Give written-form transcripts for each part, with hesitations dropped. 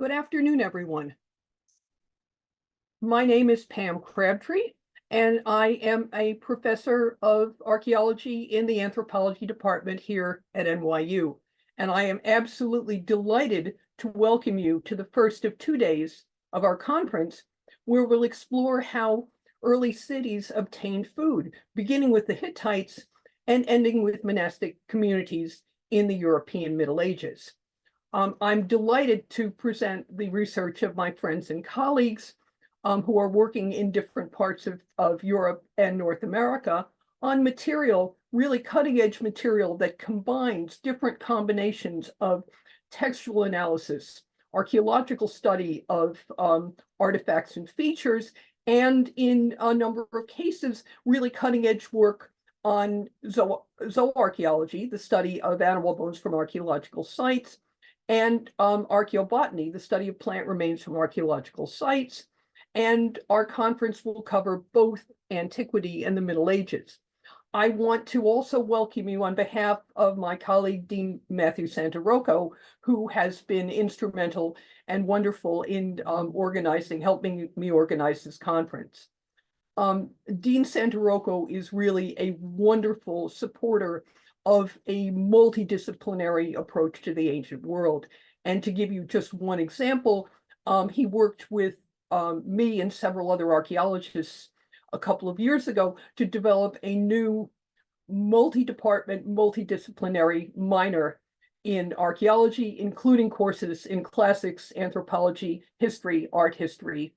Good afternoon, everyone. My name is Pam Crabtree, and I am a professor of archaeology in the anthropology department here at NYU. And I am absolutely delighted to welcome you to the first of 2 days of our conference, where we'll explore how early cities obtained food, beginning with the Hittites and ending with monastic communities in the European Middle Ages. I'm delighted to present the research of my friends and colleagues who are working in different parts of Europe and North America on material, really cutting-edge material that combines different combinations of textual analysis, archaeological study of artifacts and features, and in a number of cases, really cutting-edge work on zooarchaeology, the study of animal bones from archaeological sites, and archaeobotany, the study of plant remains from archaeological sites. And our conference will cover both antiquity and the Middle Ages. I want to also welcome you on behalf of my colleague, Dean Matthew Santarocco, who has been instrumental and wonderful in helping me organize this conference. Dean Santarocco is really a wonderful supporter of a multidisciplinary approach to the ancient world. And to give you just one example, he worked with me and several other archaeologists a couple of years ago to develop a new multi-department, multidisciplinary minor in archaeology, including courses in classics, anthropology, history, art history,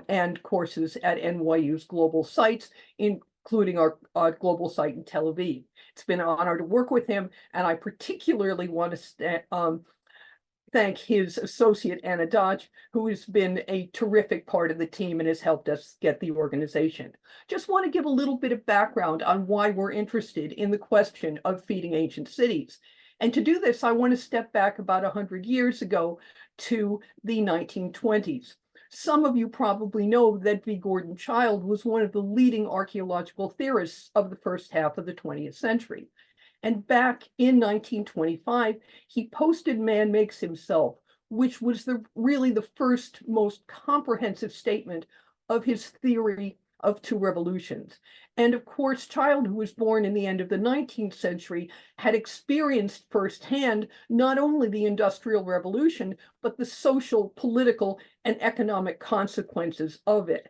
and courses at NYU's global sites, including our global site in Tel Aviv. It's been an honor to work with him, and I particularly want to thank his associate, Anna Dodge, who has been a terrific part of the team and has helped us get the organization. Just want to give a little bit of background on why we're interested in the question of feeding ancient cities. And to do this, I want to step back about 100 years ago to the 1920s. Some of you probably know that V. Gordon Childe was one of the leading archaeological theorists of the first half of the 20th century. And back in 1925, he posted Man Makes Himself, which was really the first most comprehensive statement of his theory of two revolutions. And of course, Childe, who was born in the end of the 19th century, had experienced firsthand not only the Industrial Revolution, but the social, political, and economic consequences of it.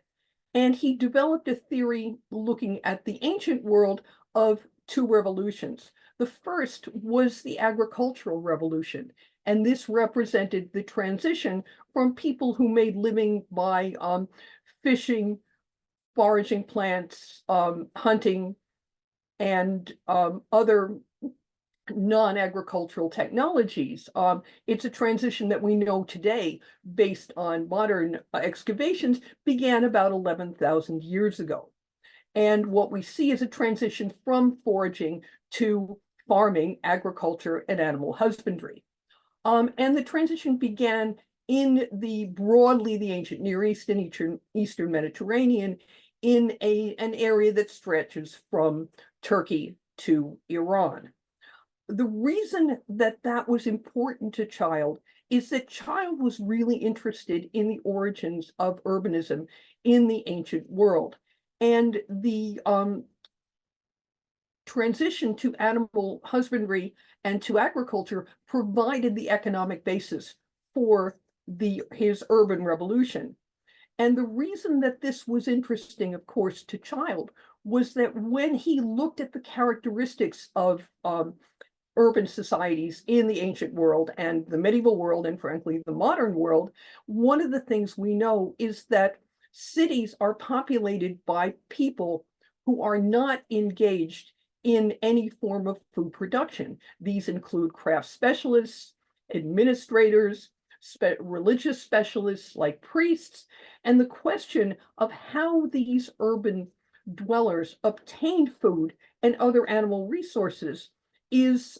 And he developed a theory looking at the ancient world of two revolutions. The first was the agricultural revolution, and this represented the transition from people who made living by fishing, foraging plants, hunting, and other non-agricultural technologies. It's a transition that we know today, based on modern excavations, began about 11,000 years ago. And what we see is a transition from foraging to farming, agriculture, and animal husbandry. And the transition began in broadly the ancient Near East and Eastern Mediterranean, in an area that stretches from Turkey to Iran. The reason that that was important to Childe is that Childe was really interested in the origins of urbanism in the ancient world. And the transition to animal husbandry and to agriculture provided the economic basis for his urban revolution. And the reason that this was interesting, of course, to Childe was that when he looked at the characteristics of urban societies in the ancient world and the medieval world, and frankly, the modern world, one of the things we know is that cities are populated by people who are not engaged in any form of food production. These include craft specialists, administrators, religious specialists like priests, and the question of how these urban dwellers obtained food and other animal resources is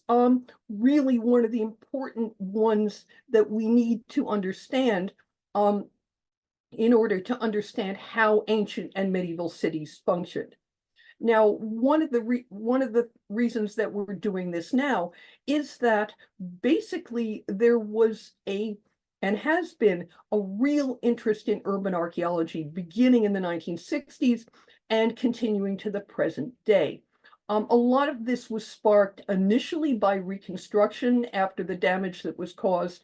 really one of the important ones that we need to understand in order to understand how ancient and medieval cities functioned. Now, one of the reasons that we're doing this now is that basically there was a and has been a real interest in urban archaeology beginning in the 1960s and continuing to the present day. A lot of this was sparked initially by Reconstruction after the damage that was caused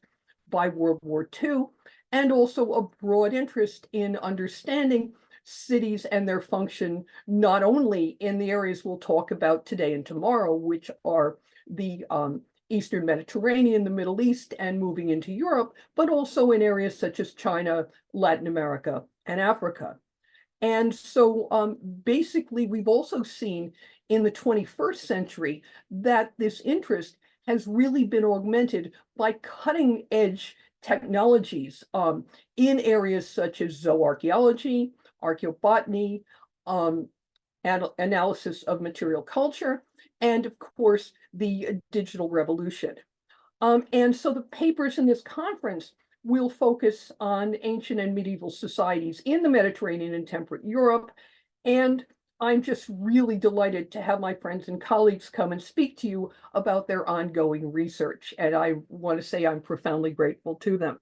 by World War II, and also a broad interest in understanding cities and their function, not only in the areas we'll talk about today and tomorrow, which are the Eastern Mediterranean, the Middle East, and moving into Europe, but also in areas such as China, Latin America, and Africa. And so basically, we've also seen in the 21st century that this interest has really been augmented by cutting edge technologies in areas such as zooarchaeology, archaeobotany, and analysis of material culture, and of course, the digital revolution. And so the papers in this conference will focus on ancient and medieval societies in the Mediterranean and temperate Europe. And I'm just really delighted to have my friends and colleagues come and speak to you about their ongoing research. And I want to say I'm profoundly grateful to them.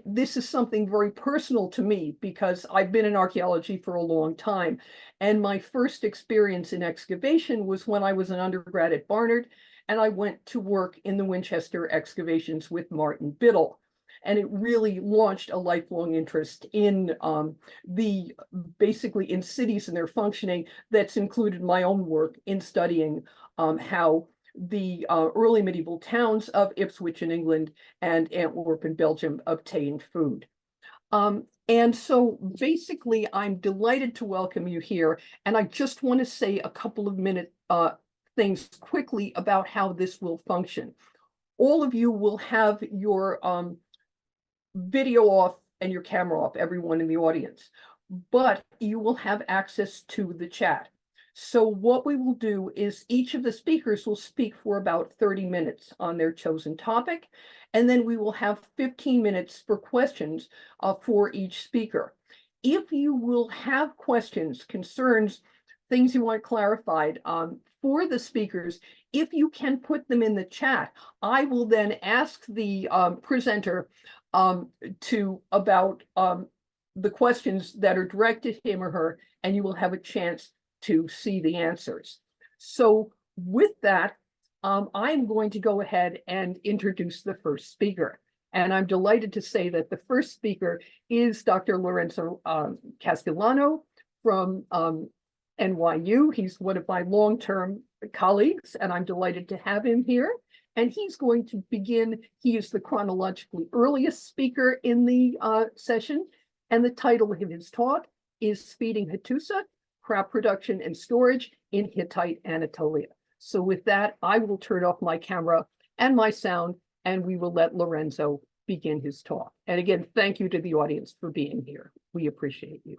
This is something very personal to me because I've been in archaeology for a long time. And my first experience in excavation was when I was an undergrad at Barnard, and I went to work in the Winchester excavations with Martin Biddle. And it really launched a lifelong interest in basically in cities and their functioning that's included my own work in studying how the early medieval towns of Ipswich in England and Antwerp in Belgium obtained food. And so basically, I'm delighted to welcome you here. And I just want to say a couple of things quickly about how this will function. All of you will have your video off and your camera off, everyone in the audience, but you will have access to the chat. So what we will do is each of the speakers will speak for about 30 minutes on their chosen topic, and then we will have 15 minutes for questions for each speaker. If you will have questions, concerns, things you want clarified for the speakers, if you can put them in the chat, I will then ask the presenter about the questions that are directed to him or her, and you will have a chance to see the answers. So with that, I'm going to go ahead and introduce the first speaker. And I'm delighted to say that the first speaker is Dr. Lorenzo Castellano from NYU. He's one of my long-term colleagues, and I'm delighted to have him here. And he's going to begin. He is the chronologically earliest speaker in the session. And the title of his talk is Feeding Ḥattuša, Crop Production and Storage in Hittite Anatolia. So with that, I will turn off my camera and my sound, and we will let Lorenzo begin his talk. And again, thank you to the audience for being here. We appreciate you.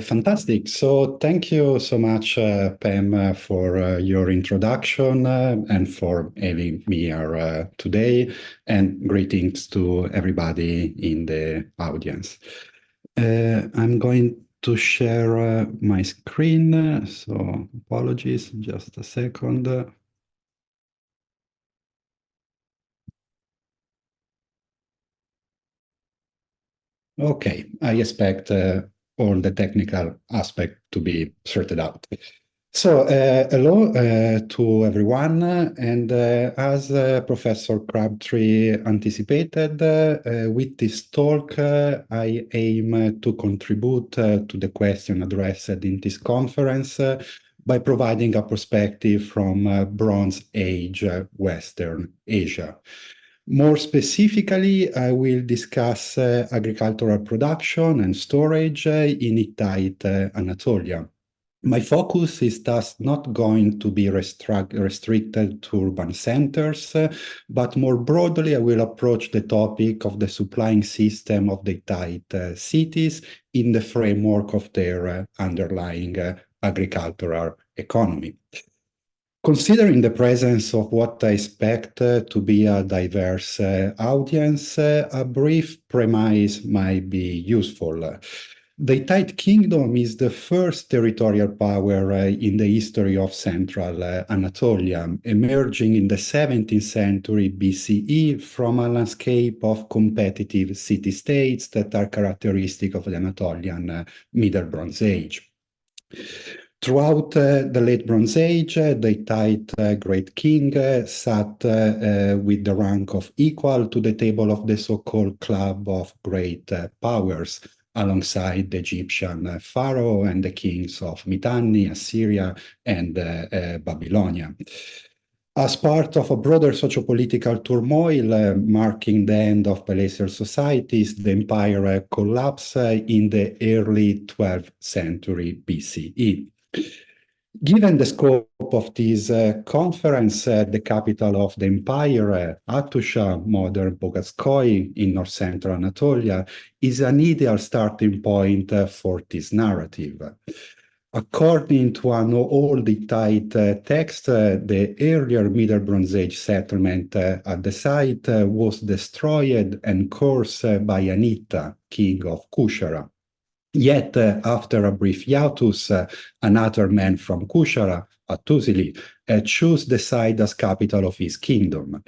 Fantastic. So thank you so much, Pam, for your introduction and for having me here today. And greetings to everybody in the audience. I'm going to share my screen. So apologies, just a second. Okay, I expect all the technical aspect to be sorted out. So hello to everyone, and as Professor Crabtree anticipated, with this talk I aim to contribute to the question addressed in this conference by providing a perspective from Bronze Age Western Asia. More specifically, I will discuss agricultural production and storage in Hittite Anatolia. My focus is thus not going to be restricted to urban centers, but more broadly, I will approach the topic of the supplying system of the Hittite cities in the framework of their underlying agricultural economy. Considering the presence of what I expect to be a diverse audience, a brief premise might be useful. The Hittite kingdom is the first territorial power in the history of central Anatolia, emerging in the 17th century BCE from a landscape of competitive city-states that are characteristic of the Anatolian Middle Bronze Age. Throughout the Late Bronze Age, the Hittite Great King sat with the rank of equal to the table of the so-called Club of Great Powers, alongside the Egyptian pharaoh and the kings of Mitanni, Assyria, and Babylonia. As part of a broader sociopolitical turmoil marking the end of palatial societies, the empire collapsed in the early 12th century BCE. Given the scope of this conference, the capital of the empire, Ḥattuša, modern Bogatskoy in north-central Anatolia, is an ideal starting point for this narrative. According to an old Hittite text, the earlier Middle Bronze Age settlement at the site was destroyed and cursed by Anitta, king of Kushara. Yet, after a brief hiatus, another man from Kushara, Ḥattuša, chose the site as capital of his kingdom.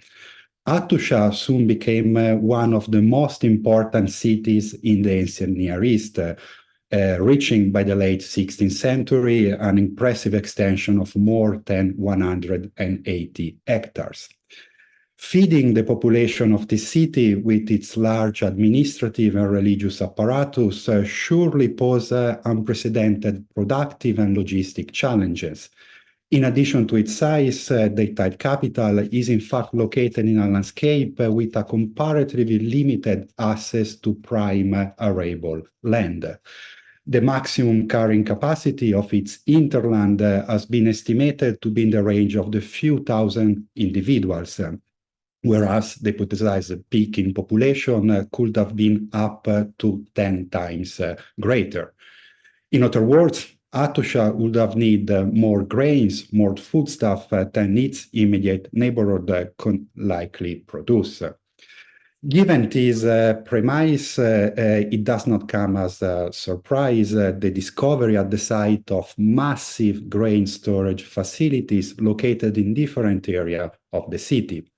Ḥattuša soon became one of the most important cities in the ancient Near East, reaching by the late 16th century an impressive extension of more than 180 hectares. Feeding the population of the city with its large administrative and religious apparatus surely pose unprecedented productive and logistic challenges. In addition to its size, the Hittite capital is in fact located in a landscape with a comparatively limited access to prime arable land. The maximum carrying capacity of its hinterland has been estimated to be in the range of the few thousand individuals, whereas the hypothesized peak in population could have been up to 10 times greater. In other words, Ḥattuša would have needed more grains, more foodstuff than its immediate neighborhood could likely produce. Given this premise, it does not come as a surprise the discovery at the site of massive grain storage facilities located in different areas of the city.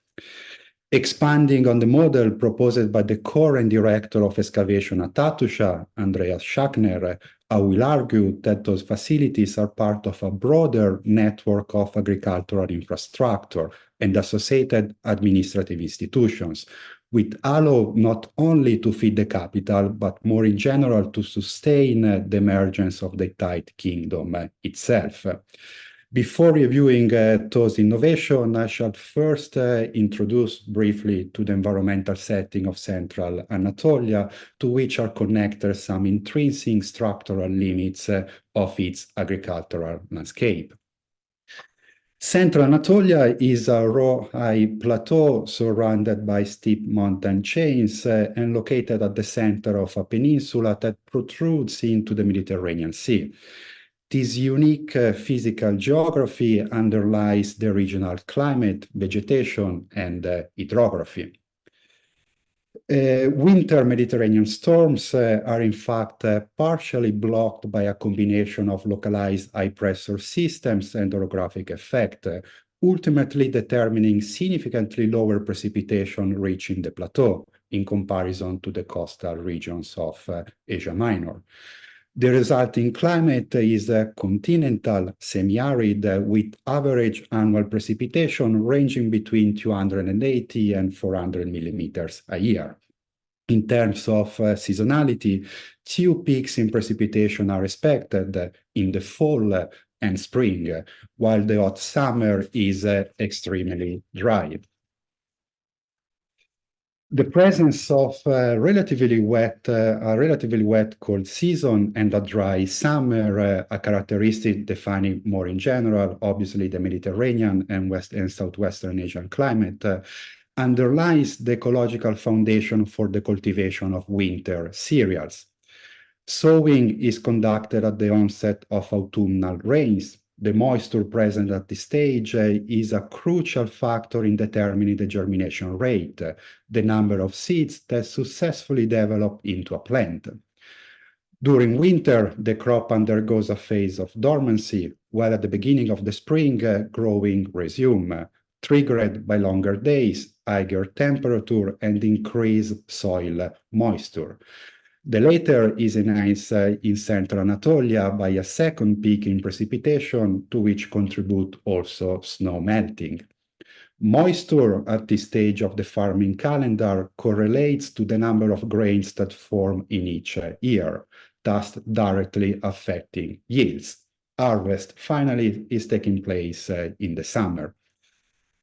Expanding on the model proposed by the current director of excavation at Ḥattuša, Andreas Schachner, I will argue that those facilities are part of a broader network of agricultural infrastructure and associated administrative institutions, which allow not only to feed the capital, but more in general to sustain the emergence of the Hittite kingdom itself. Before reviewing those innovations, I shall first introduce briefly to the environmental setting of central Anatolia, to which are connected some intrinsic structural limits of its agricultural landscape. Central Anatolia is a raw high plateau surrounded by steep mountain chains and located at the center of a peninsula that protrudes into the Mediterranean Sea. This unique physical geography underlies the regional climate, vegetation, and hydrography. Winter Mediterranean storms are in fact partially blocked by a combination of localized high-pressure systems and orographic effect, ultimately determining significantly lower precipitation reaching the plateau in comparison to the coastal regions of Asia Minor. The resulting climate is continental, semi-arid, with average annual precipitation ranging between 280 and 400 millimeters a year. In terms of seasonality, two peaks in precipitation are expected in the fall and spring, while the hot summer is extremely dry. The presence of a relatively wet cold season and a dry summer, a characteristic defining more in general, obviously the Mediterranean and West and Southwestern Asian climate, underlies the ecological foundation for the cultivation of winter cereals. Sowing is conducted at the onset of autumnal rains. The moisture present at this stage is a crucial factor in determining the germination rate, the number of seeds that successfully develop into a plant. During winter, the crop undergoes a phase of dormancy, while at the beginning of the spring, growing resume, triggered by longer days, higher temperature, and increased soil moisture. The latter is enhanced in central Anatolia by a second peak in precipitation, to which contribute also snow melting. Moisture at this stage of the farming calendar correlates to the number of grains that form in each year, thus directly affecting yields. Harvest finally is taking place in the summer.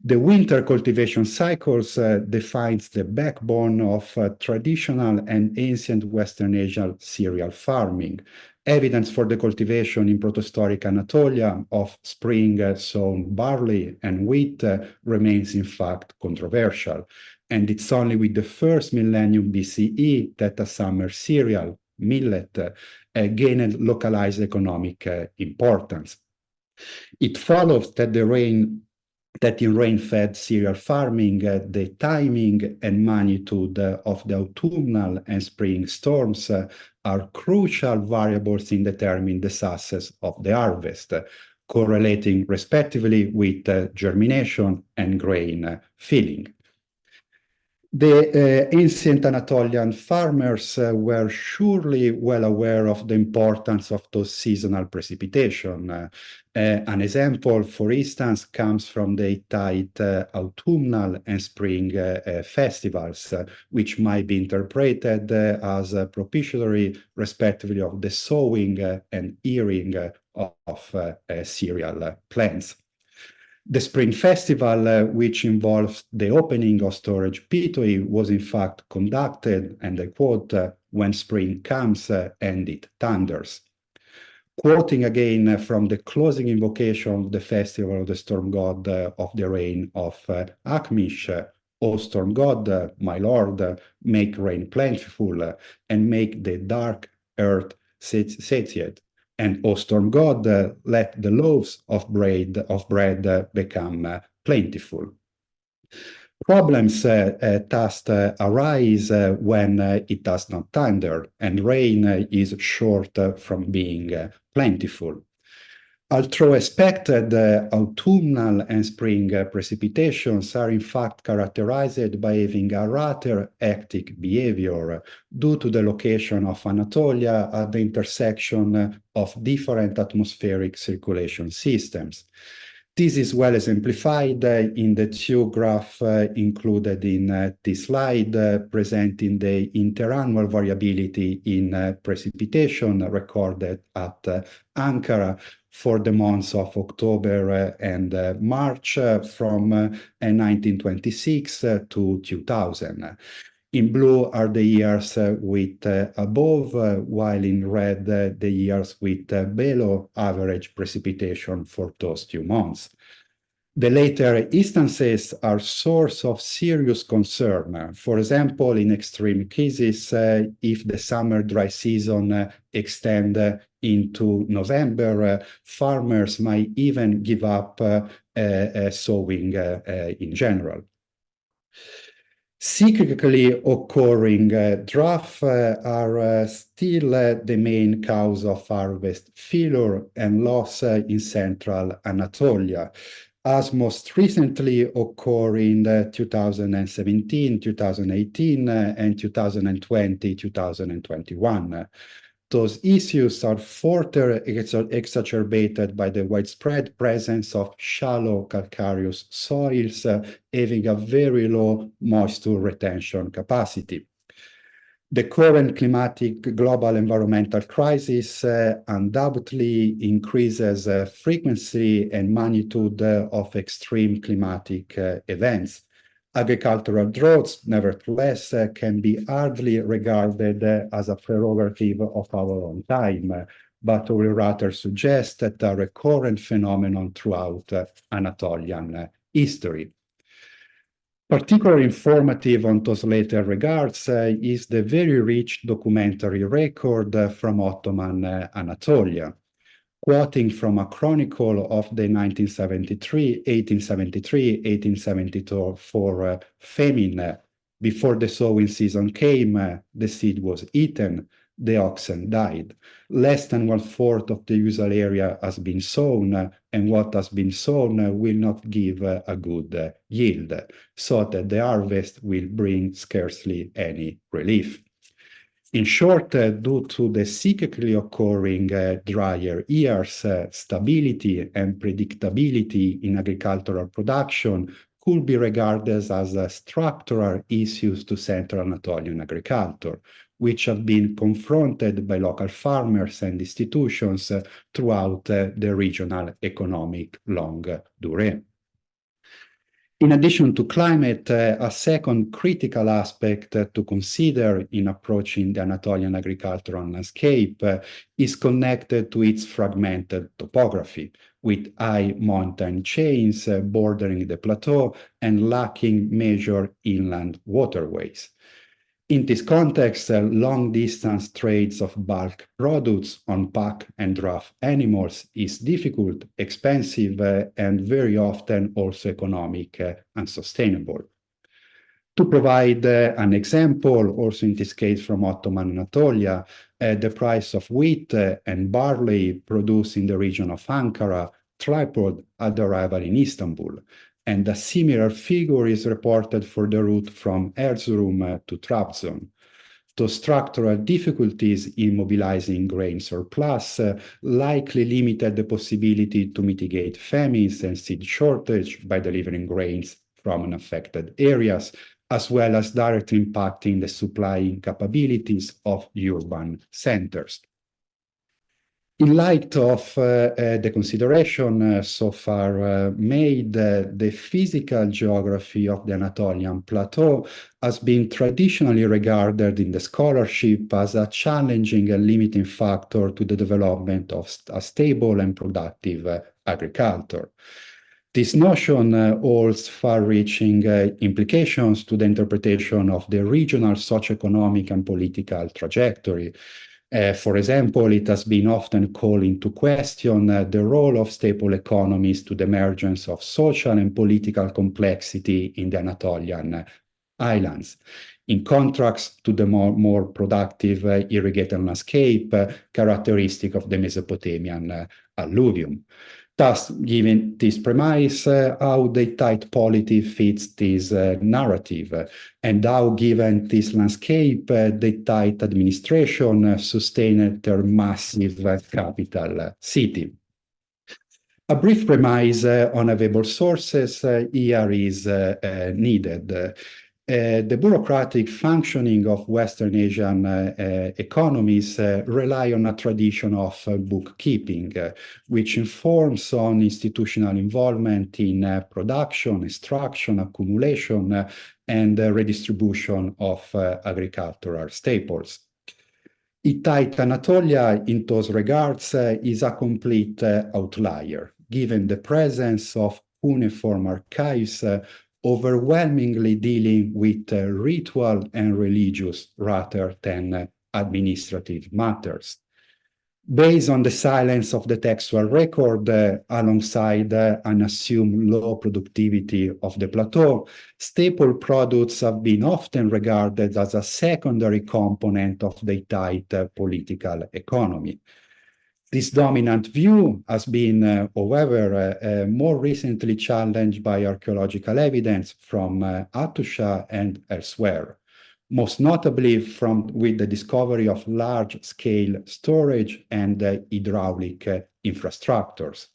The winter cultivation cycles defines the backbone of traditional and ancient Western Asian cereal farming. Evidence for the cultivation in protohistoric Anatolia of spring-sown barley and wheat remains in fact controversial, and it's only with the first millennium BCE that a summer cereal, millet, gained localized economic importance. It follows that in rain-fed cereal farming, the timing and magnitude of the autumnal and spring storms are crucial variables in determining the success of the harvest, correlating respectively with germination and grain filling. The ancient Anatolian farmers were surely well aware of the importance of those seasonal precipitation. An example, for instance, comes from the Hittite autumnal and spring festivals, which might be interpreted as propitiatory, respectively, of the sowing and earing of cereal plants. The Spring Festival, which involves the opening of storage pitoi, was in fact conducted, and I quote, when spring comes and it thunders. Quoting again from the closing invocation of the festival of the storm god of the rain of Ḥattuša, O storm god, my lord, make rain plentiful and make the dark earth satiate. And, O storm god, let the loaves of bread become plentiful. Problems thus arise when it does not thunder and rain is short from being plentiful. Although expected, autumnal and spring precipitations are in fact characterized by having a rather hectic behavior due to the location of Anatolia at the intersection of different atmospheric circulation systems. This is well exemplified in the two graphs included in this slide, presenting the interannual variability in precipitation recorded at Ankara for the months of October and March from 1926 to 2000. In blue are the years with above, while in red the years with below average precipitation for those 2 months. The later instances are source of serious concern. For example, in extreme cases, if the summer dry season extends into November, farmers might even give up sowing in general. Cyclically occurring droughts are still the main cause of harvest failure and loss in central Anatolia, as most recently occurred in 2017, 2018, and 2020-2021. Those issues are further exacerbated by the widespread presence of shallow calcareous soils having a very low moisture retention capacity. The current climatic global environmental crisis undoubtedly increases frequency and magnitude of extreme climatic events. Agricultural droughts, nevertheless, can be hardly regarded as a prerogative of our own time, but will rather suggest that a recurrent phenomenon throughout Anatolian history. Particularly informative on those later regards is the very rich documentary record from Ottoman Anatolia. Quoting from a chronicle of the 1874 famine, before the sowing season came, the seed was eaten, the oxen died. Less than 1/4 of the usual area has been sown, and what has been sown will not give a good yield, so that the harvest will bring scarcely any relief. In short, due to the cyclically occurring drier years, stability and predictability in agricultural production could be regarded as structural issues to Central Anatolian agriculture, which have been confronted by local farmers and institutions throughout the regional economic long durée. In addition to climate, a second critical aspect to consider in approaching the Anatolian agricultural landscape is connected to its fragmented topography, with high mountain chains bordering the plateau and lacking major inland waterways. In this context, long-distance trades of bulk products on pack and draft animals is difficult, expensive, and very often also economic and sustainable. To provide an example, also in this case from Ottoman Anatolia, the price of wheat and barley produced in the region of Ankara tripled at the arrival in Istanbul, and a similar figure is reported for the route from Erzurum to Trabzon. Those structural difficulties in mobilizing grain surplus likely limited the possibility to mitigate famines and seed shortage by delivering grains from unaffected areas, as well as directly impacting the supplying capabilities of urban centers. In light of the consideration so far made, the physical geography of the Anatolian plateau has been traditionally regarded in the scholarship as a challenging and limiting factor to the development of a stable and productive agriculture. This notion holds far-reaching implications to the interpretation of the regional socioeconomic and political trajectory. For example, it has been often called into question the role of staple economies to the emergence of social and political complexity in the Anatolian islands, in contrast to the more productive irrigated landscape characteristic of the Mesopotamian alluvium. Thus, given this premise, how the Hittite polity fits this narrative, and how, given this landscape, the Hittite administration sustained their massive capital city. A brief premise on available sources here is needed. The bureaucratic functioning of Western Asian economies rely on a tradition of bookkeeping, which informs on institutional involvement in production, extraction, accumulation, and redistribution of agricultural staples. Hittite Anatolia, in those regards, is a complete outlier, given the presence of cuneiform archives overwhelmingly dealing with ritual and religious rather than administrative matters. Based on the silence of the textual record, alongside an assumed low productivity of the plateau, staple products have been often regarded as a secondary component of the Hittite political economy. This dominant view has been, however, more recently challenged by archaeological evidence from Ḥattuša and elsewhere, most notably with the discovery of large-scale storage and hydraulic infrastructures,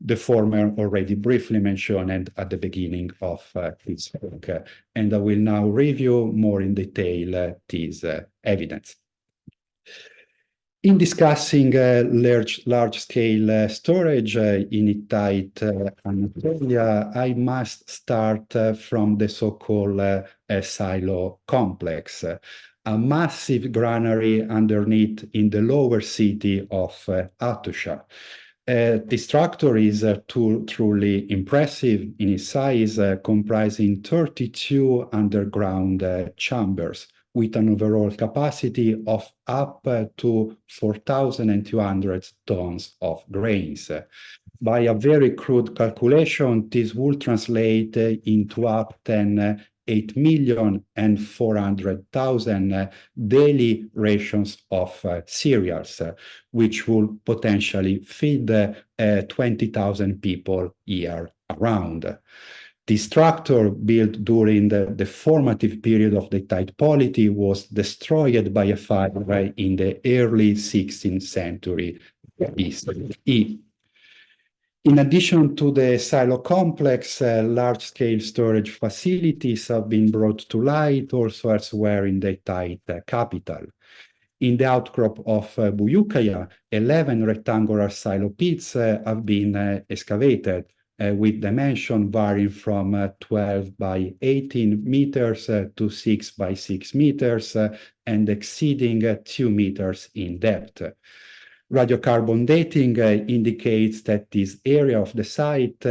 the former already briefly mentioned at the beginning of this book, and I will now review more in detail this evidence. In discussing large-scale storage in Hittite Anatolia, I must start from the so-called silo complex, a massive granary underneath in the lower city of Ḥattuša. This structure is truly impressive in its size, comprising 32 underground chambers, with an overall capacity of up to 4,200 tons of grains. By a very crude calculation, this would translate into up to 8,400,000 daily rations of cereals, which will potentially feed 20,000 people year around. This structure, built during the formative period of the Hittite polity, was destroyed by a fire in the early 16th century BCE. In addition to the silo complex, large-scale storage facilities have been brought to light also elsewhere in the Hittite capital. In the outcrop of Buyukaya, 11 rectangular silo pits have been excavated, with dimension varying from 12 by 18 meters to 6 by 6 meters and exceeding 2 meters in depth. Radiocarbon dating indicates that this area of the site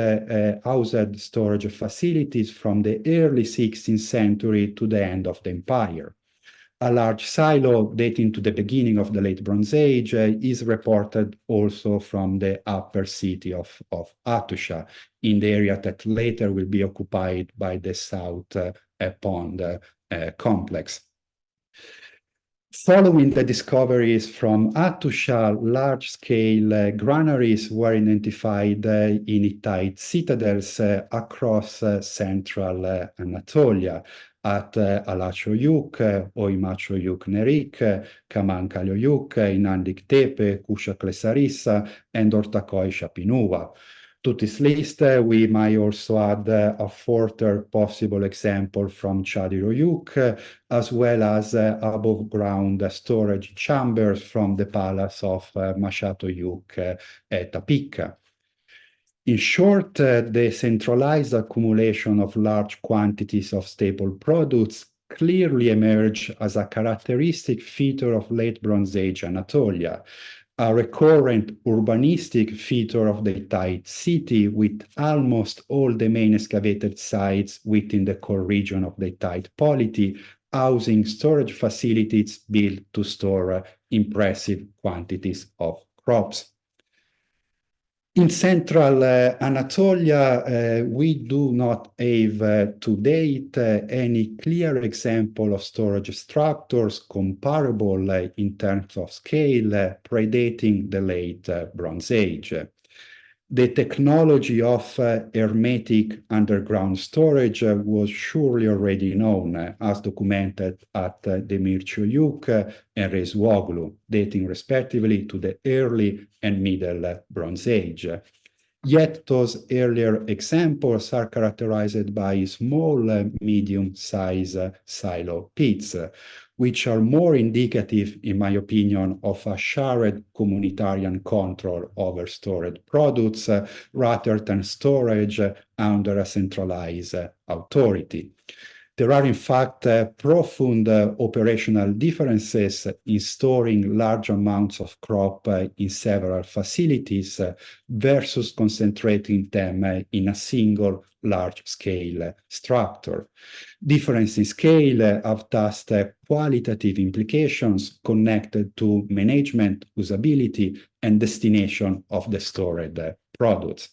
housed storage facilities from the early 16th century to the end of the empire. A large silo dating to the beginning of the Late Bronze Age is reported also from the upper city of Ḥattuša, in the area that later will be occupied by the South Pond complex. Following the discoveries from Ḥattuša, large-scale granaries were identified in Hittite citadels across central Anatolia, at Alaçoyuk, Oimaçoyuk Nerik, Kamankalyoyuk, Inandik Tepe, Kuşaklı and Ortaköy Şapinova. To this list, we might also add a further possible example from Çadiroyuk, as well as above-ground storage chambers from the palace of Mashatoyuk Tapika. In short, the centralized accumulation of large quantities of staple products clearly emerged as a characteristic feature of late Bronze Age Anatolia, a recurrent urbanistic feature of the Hittite city, with almost all the main excavated sites within the core region of the Hittite polity housing storage facilities built to store impressive quantities of crops. In central Anatolia, we do not have to date any clear example of storage structures comparable in terms of scale predating the late Bronze Age. The technology of hermetic underground storage was surely already known, as documented at Demirçoyuk and Rezvoglu, dating respectively to the early and middle Bronze Age. Yet those earlier examples are characterized by small, medium-sized silo pits, which are more indicative, in my opinion, of a shared communitarian control over stored products rather than storage under a centralized authority. There are, in fact, profound operational differences in storing large amounts of crop in several facilities versus concentrating them in a single large-scale structure. Difference in scale have thus qualitative implications connected to management, usability, and destination of the stored products.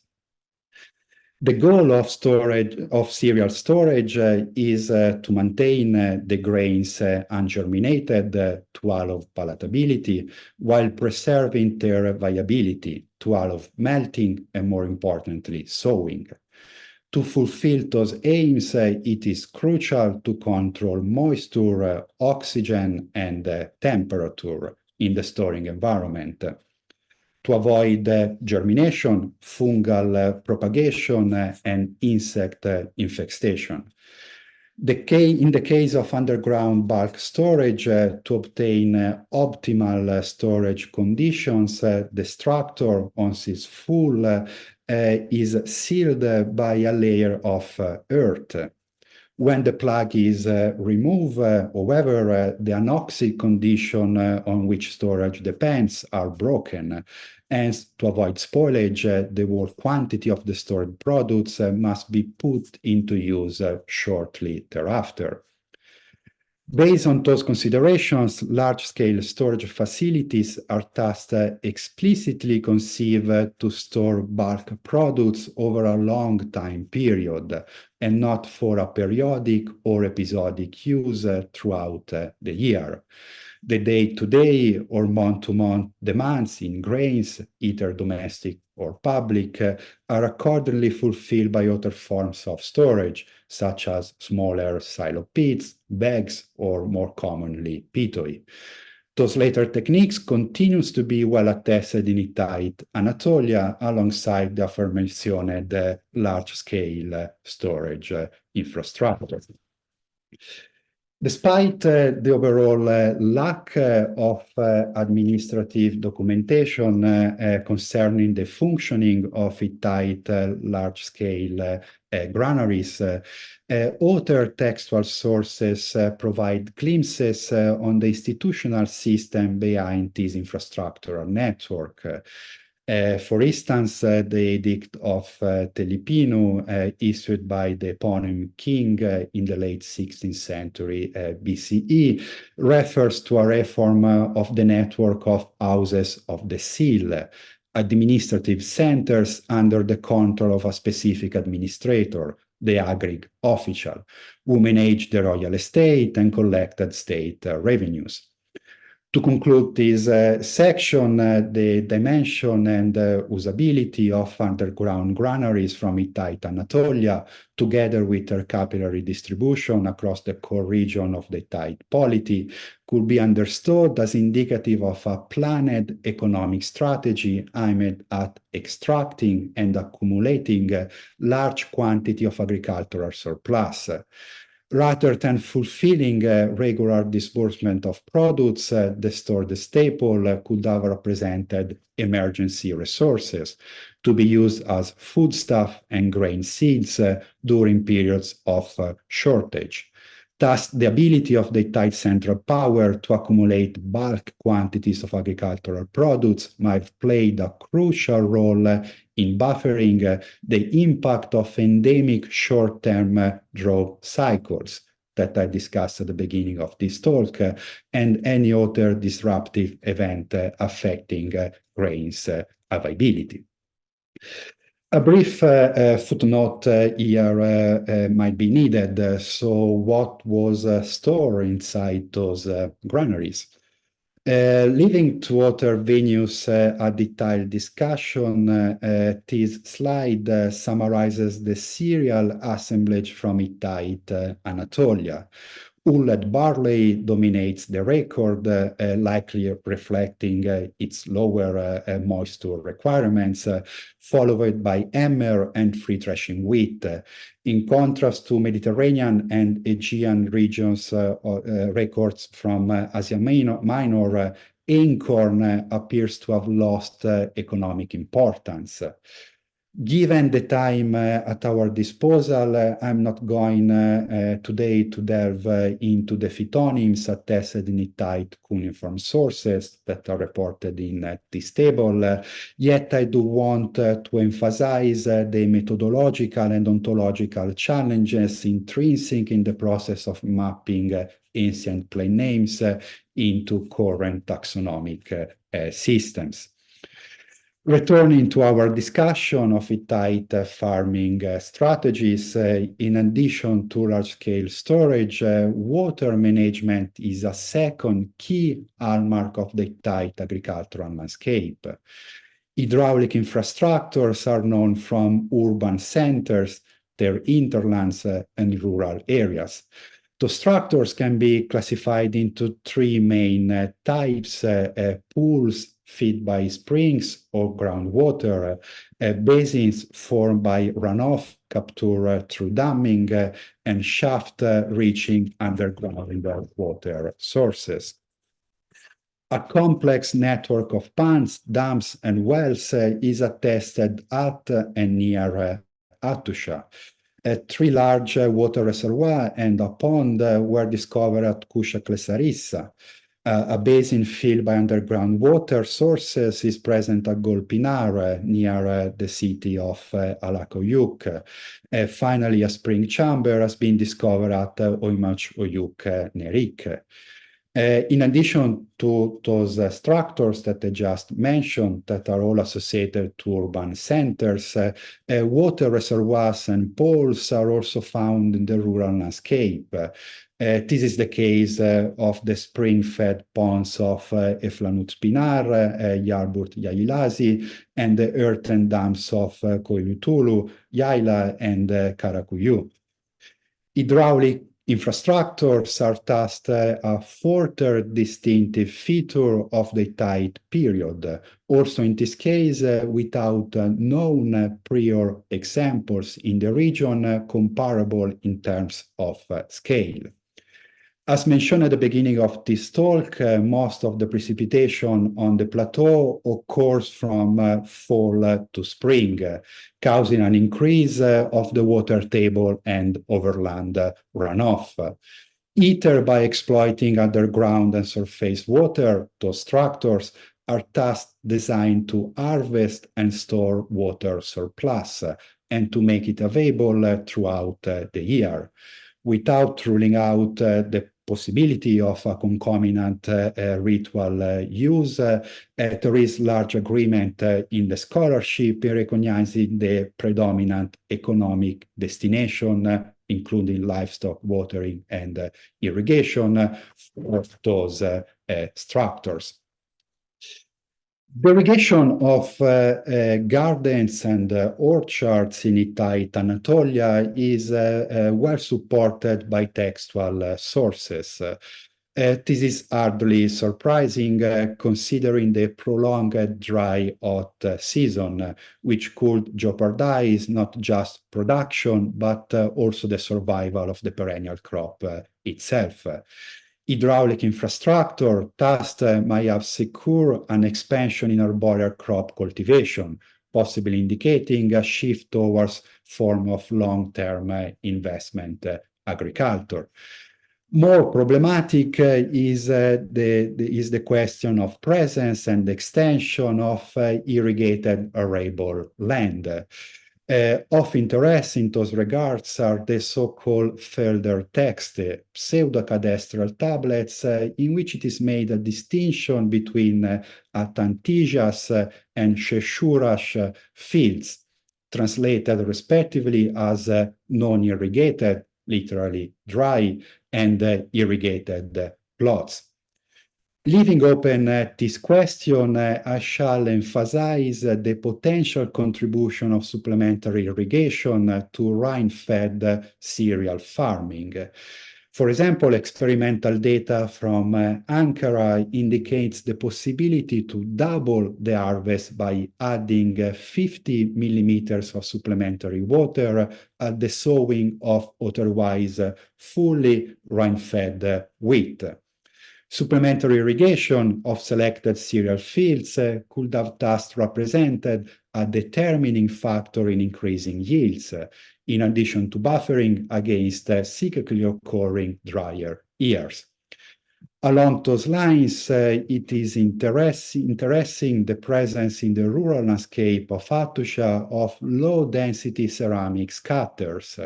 The goal of cereal storage is to maintain the grains ungerminated to allow palatability, while preserving their viability to allow melting and, more importantly, sowing. To fulfill those aims, it is crucial to control moisture, oxygen, and temperature in the storing environment, to avoid germination, fungal propagation, and insect infestation. In the case of underground bulk storage, to obtain optimal storage conditions, the structure, once it's full, is sealed by a layer of earth. When the plug is removed, however, the anoxic condition on which storage depends are broken. Hence, to avoid spoilage, the whole quantity of the stored products must be put into use shortly thereafter. Based on those considerations, large-scale storage facilities are thus explicitly conceived to store bulk products over a long time period and not for a periodic or episodic use throughout the year. The day-to-day or month-to-month demands in grains, either domestic or public, are accordingly fulfilled by other forms of storage, such as smaller silo pits, bags, or more commonly pitoi. Those later techniques continues to be well attested in Hittite Anatolia alongside the aforementioned large-scale storage infrastructure. Despite the overall lack of administrative documentation concerning the functioning of Hittite large-scale granaries, other textual sources provide glimpses on the institutional system behind this infrastructural network. For instance, the Edict of Telipinu, issued by the eponym king in the late 16th century BCE, refers to a reform of the network of houses of the seal, administrative centers under the control of a specific administrator, the agric official, who managed the royal estate and collected state revenues. To conclude this section, the dimension and usability of underground granaries from Hittite Anatolia, together with their capillary distribution across the core region of the Hittite polity, could be understood as indicative of a planned economic strategy aimed at extracting and accumulating a large quantity of agricultural surplus. Rather than fulfilling regular disbursement of products, the stored staple could have represented emergency resources to be used as foodstuff and grain seeds during periods of shortage. Thus, the ability of the Hittite central power to accumulate bulk quantities of agricultural products might have played a crucial role in buffering the impact of endemic short-term drought cycles that I discussed at the beginning of this talk, and any other disruptive event affecting grains availability. A brief footnote here might be needed. So what was stored inside those granaries? Leaving to other venues a detailed discussion, this slide summarizes the serial assemblage from Hittite Anatolia. Hulled barley dominates the record, likely reflecting its lower moisture requirements, followed by emmer and free threshing wheat. In contrast to Mediterranean and Aegean regions records from Asia Minor, einkorn appears to have lost economic importance. Given the time at our disposal, I'm not going today to delve into the phytonyms attested in Hittite cuneiform sources that are reported in this table, yet I do want to emphasize the methodological and ontological challenges intrinsic in the process of mapping ancient plain names into current taxonomic systems. Returning to our discussion of Hittite farming strategies, in addition to large-scale storage, water management is a second key hallmark of the Hittite agricultural landscape. Hydraulic infrastructures are known from urban centers, their hinterlands, and rural areas. Those structures can be classified into three main types: pools fed by springs or groundwater, basins formed by runoff capture through damming, and shaft reaching underground water sources. A complex network of ponds, dams, and wells is attested at and near Ḥattuša. Three large water reservoirs and a pond were discovered at Ḥattuša Klesarissa. A basin filled by underground water sources is present at Golpinar, near the city of Alakoyuk. Finally, a spring chamber has been discovered at Oimaç-Oyuk, Nerik. In addition to those structures that I just mentioned that are all associated to urban centers, water reservoirs and pools are also found in the rural landscape. This is the case of the spring-fed ponds of Eflanut-Pinar, Yarburt Yaylasi, and the earthen dams of Koilutulu, Yayla, and Karakuyu. Hydraulic infrastructures are thus a further distinctive feature of the Hittite period, also in this case without known prior examples in the region comparable in terms of scale. As mentioned at the beginning of this talk, most of the precipitation on the plateau occurs from fall to spring, causing an increase of the water table and overland runoff. Either by exploiting underground and surface water, those structures are thus designed to harvest and store water surplus and to make it available throughout the year, without ruling out the possibility of a concomitant ritual use. There is large agreement in the scholarship in recognizing the predominant economic destination, including livestock watering and irrigation of those structures. The irrigation of gardens and orchards in Hittite Anatolia is well supported by textual sources. This is hardly surprising considering the prolonged dry hot season, which could jeopardize not just production, but also the survival of the perennial crop itself. Hydraulic infrastructure thus might have secured an expansion in arboreal crop cultivation, possibly indicating a shift towards form of long-term investment agriculture. More problematic is the question of presence and extension of irrigated arable land. Of interest in those regards are the so-called Felder text, pseudo-cadastral tablets, in which it is made a distinction between Atantijas and Sheshurash fields, translated respectively as non-irrigated, literally dry, and irrigated plots. Leaving open this question, I shall emphasize the potential contribution of supplementary irrigation to rain-fed cereal farming. For example, experimental data from Ankara indicates the possibility to double the harvest by adding 50 millimeters of supplementary water at the sowing of otherwise fully rain-fed wheat. Supplementary irrigation of selected cereal fields could have thus represented a determining factor in increasing yields, in addition to buffering against cyclically occurring drier years. Along those lines, it is interesting the presence in the rural landscape of Ḥattuša of low-density ceramic scatters,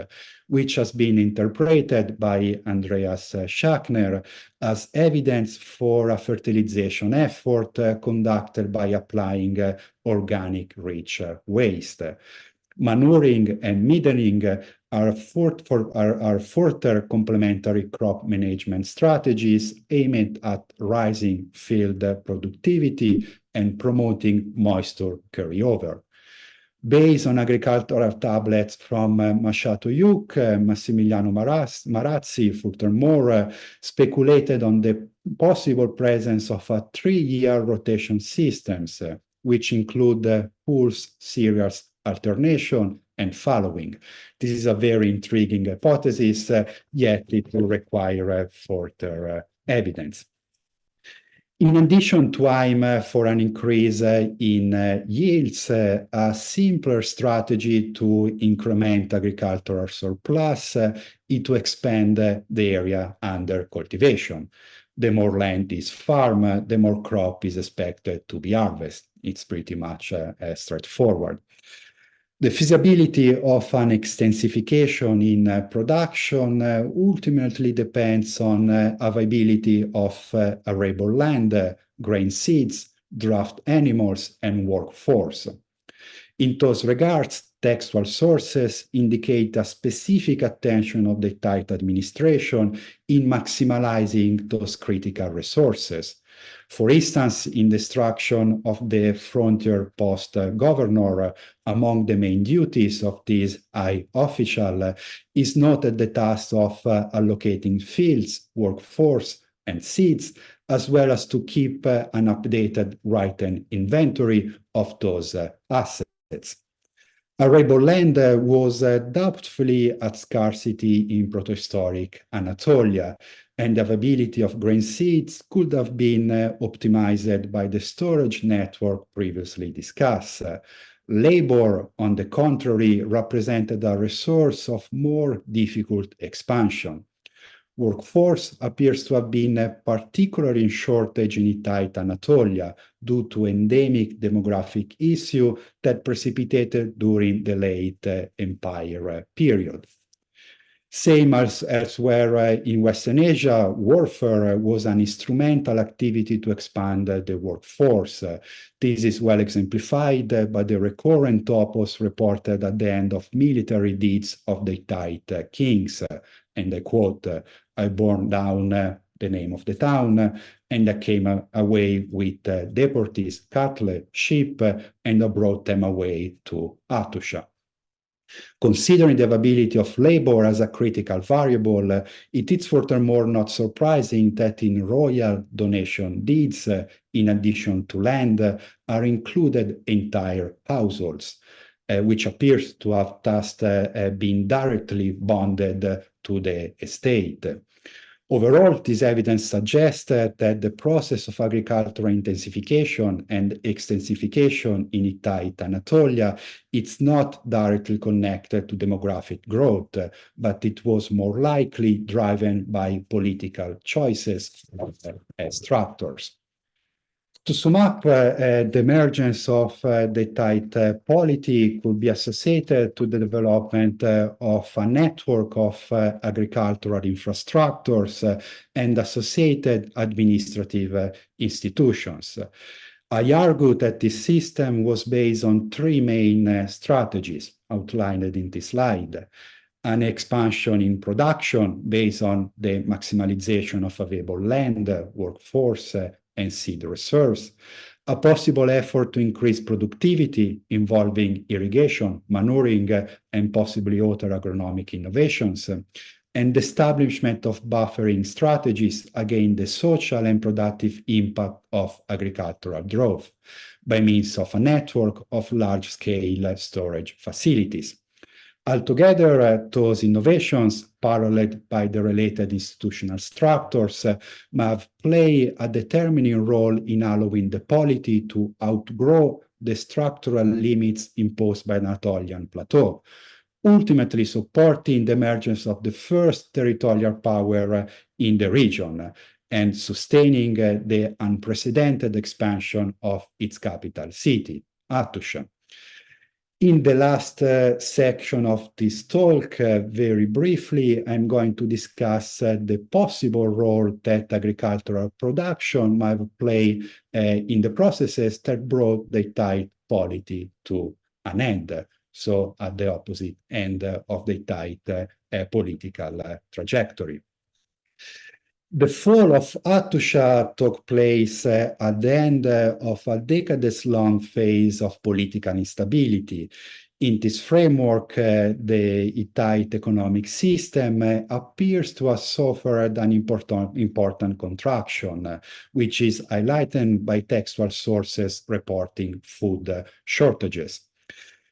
which has been interpreted by Andreas Schachner as evidence for a fertilization effort conducted by applying organic-rich waste. Manuring and meandering are further complementary crop management strategies aimed at rising field productivity and promoting moisture carryover. Based on agricultural tablets from Ḥattuša, Massimiliano Marazzi, furthermore, speculated on the possible presence of a 3-year rotation systems, which include pulse cereals alternation and fallowing. This is a very intriguing hypothesis, yet it will require further evidence. In addition to aim for an increase in yields, a simpler strategy to increment agricultural surplus is to expand the area under cultivation. The more land is farmed, the more crop is expected to be harvested. It's pretty much straightforward. The feasibility of an extensification in production ultimately depends on availability of arable land, grain seeds, draft animals, and workforce. In those regards, textual sources indicate a specific attention of the Hittite administration in maximizing those critical resources. For instance, in the instruction of the frontier post governor, among the main duties of this high official is noted the task of allocating fields, workforce, and seeds, as well as to keep an updated written inventory of those assets. Arable land was doubtfully at scarcity in protohistoric Anatolia, and the availability of grain seeds could have been optimized by the storage network previously discussed. Labor, on the contrary, represented a resource of more difficult expansion. Workforce appears to have been particularly in shortage in Hittite Anatolia due to endemic demographic issue that precipitated during the late Empire period. Same as elsewhere in Western Asia, warfare was an instrumental activity to expand the workforce. This is well exemplified by the recurrent topos reported at the end of military deeds of the Hittite kings. And I quote, "I burned down the name of the town, and I came away with deportees, cattle, sheep, and I brought them away to Ḥattuša." Considering the availability of labor as a critical variable, it is furthermore not surprising that in royal donation deeds, in addition to land, are included entire households, which appears to have thus been directly bonded to the estate. Overall, this evidence suggests that the process of agricultural intensification and extensification in Hittite Anatolia is not directly connected to demographic growth, but it was more likely driven by political choices of structures. To sum up, the emergence of the Hittite polity could be associated to the development of a network of agricultural infrastructures and associated administrative institutions. I argue that this system was based on three main strategies outlined in this slide. An expansion in production based on the maximization of available land, workforce, and seed reserves, a possible effort to increase productivity involving irrigation, manuring, and possibly other agronomic innovations, and the establishment of buffering strategies against the social and productive impact of agricultural growth by means of a network of large-scale storage facilities. Altogether, those innovations, paralleled by the related institutional structures, may play a determining role in allowing the polity to outgrow the structural limits imposed by the Anatolian plateau, ultimately supporting the emergence of the first territorial power in the region and sustaining the unprecedented expansion of its capital city, Ḥattuša. In the last section of this talk, very briefly, I'm going to discuss the possible role that agricultural production might play in the processes that brought the Hittite polity to an end, so at the opposite end of the Hittite political trajectory. The fall of Ḥattuša took place at the end of a decades-long phase of political instability. In this framework, the Hittite economic system appears to have suffered an important contraction, which is highlighted by textual sources reporting food shortages.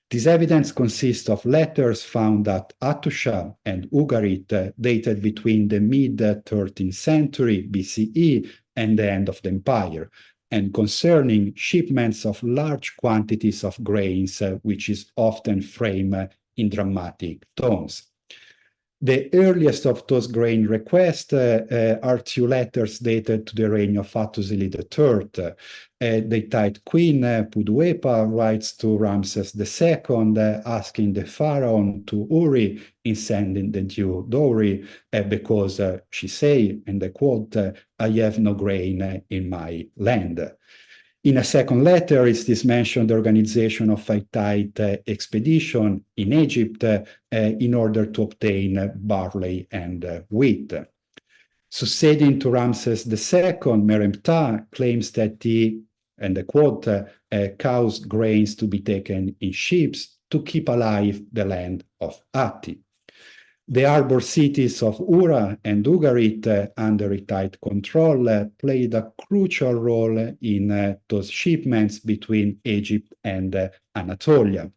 This evidence consists of letters found at Ḥattuša and Ugarit, dated between the mid-13th century BCE and the end of the empire, and concerning shipments of large quantities of grains, which is often framed in dramatic tones. The earliest of those grain requests are two letters dated to the reign of Ḥattuša III. The Hittite queen, Pudwepa, writes to Ramses II, asking the pharaoh to hurry in sending the due dowry, because she say, and I quote, "I have no grain in my land." In a second letter, it is mentioned the organization of a Hittite expedition in Egypt in order to obtain barley and wheat. Succeeding to Ramses II, Meremptah claims that he, and I quote, caused grains to be taken in ships to keep alive the land of Hatti. The harbor cities of Ura and Ugarit, under Hittite control, played a crucial role in those shipments between Egypt and Anatolia.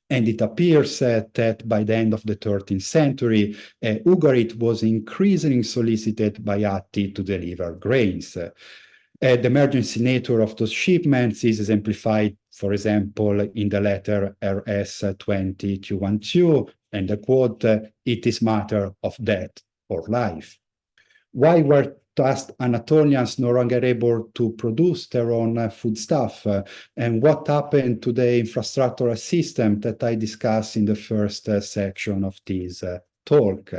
And it appears that by the end of the 13th century, Ugarit was increasingly solicited by Hatti to deliver grains. The emergency nature of those shipments is exemplified, for example, in the letter RS 20-212, and I quote, "It is matter of death or life." Why were thus Anatolians no longer able to produce their own foodstuff? And what happened to the infrastructural system that I discussed in the first section of this talk?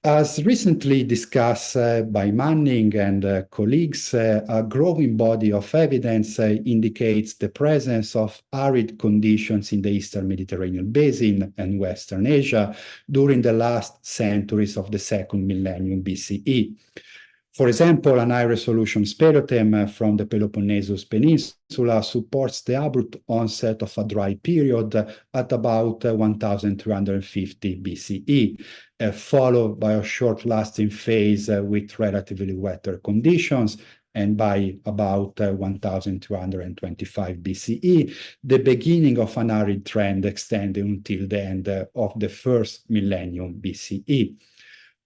As recently discussed by Manning and colleagues, a growing body of evidence indicates the presence of arid conditions in the Eastern Mediterranean basin and Western Asia during the last centuries of the second millennium BCE. For example, an high-resolution speleothem from the Peloponnesus Peninsula supports the abrupt onset of a dry period at about 1350 BCE, followed by a short-lasting phase with relatively wetter conditions, and by about 1225 BCE, the beginning of an arid trend extending until the end of the first millennium BCE.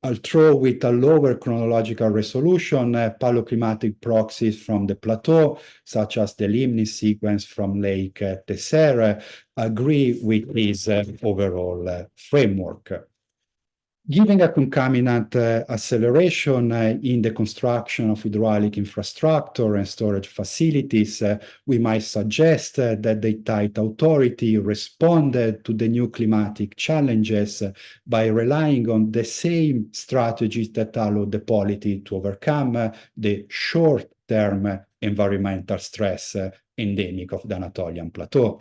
Although with a lower chronological resolution, paleoclimatic proxies from the plateau, such as the limnic sequence from Lake Tesser, agree with this overall framework. Given a concomitant acceleration in the construction of hydraulic infrastructure and storage facilities, we might suggest that the Hittite authority responded to the new climatic challenges by relying on the same strategies that allowed the polity to overcome the short-term environmental stress endemic of the Anatolian plateau.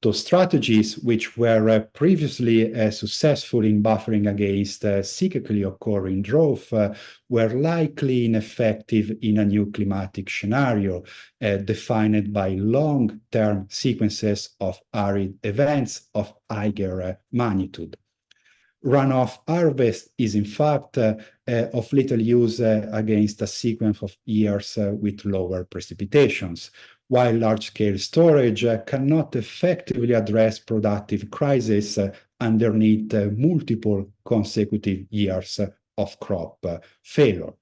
Those strategies, which were previously successful in buffering against cyclically occurring drought, were likely ineffective in a new climatic scenario defined by long-term sequences of arid events of higher magnitude. Runoff harvest is in fact of little use against a sequence of years with lower precipitations, while large-scale storage cannot effectively address productive crises underneath multiple consecutive years of crop failure.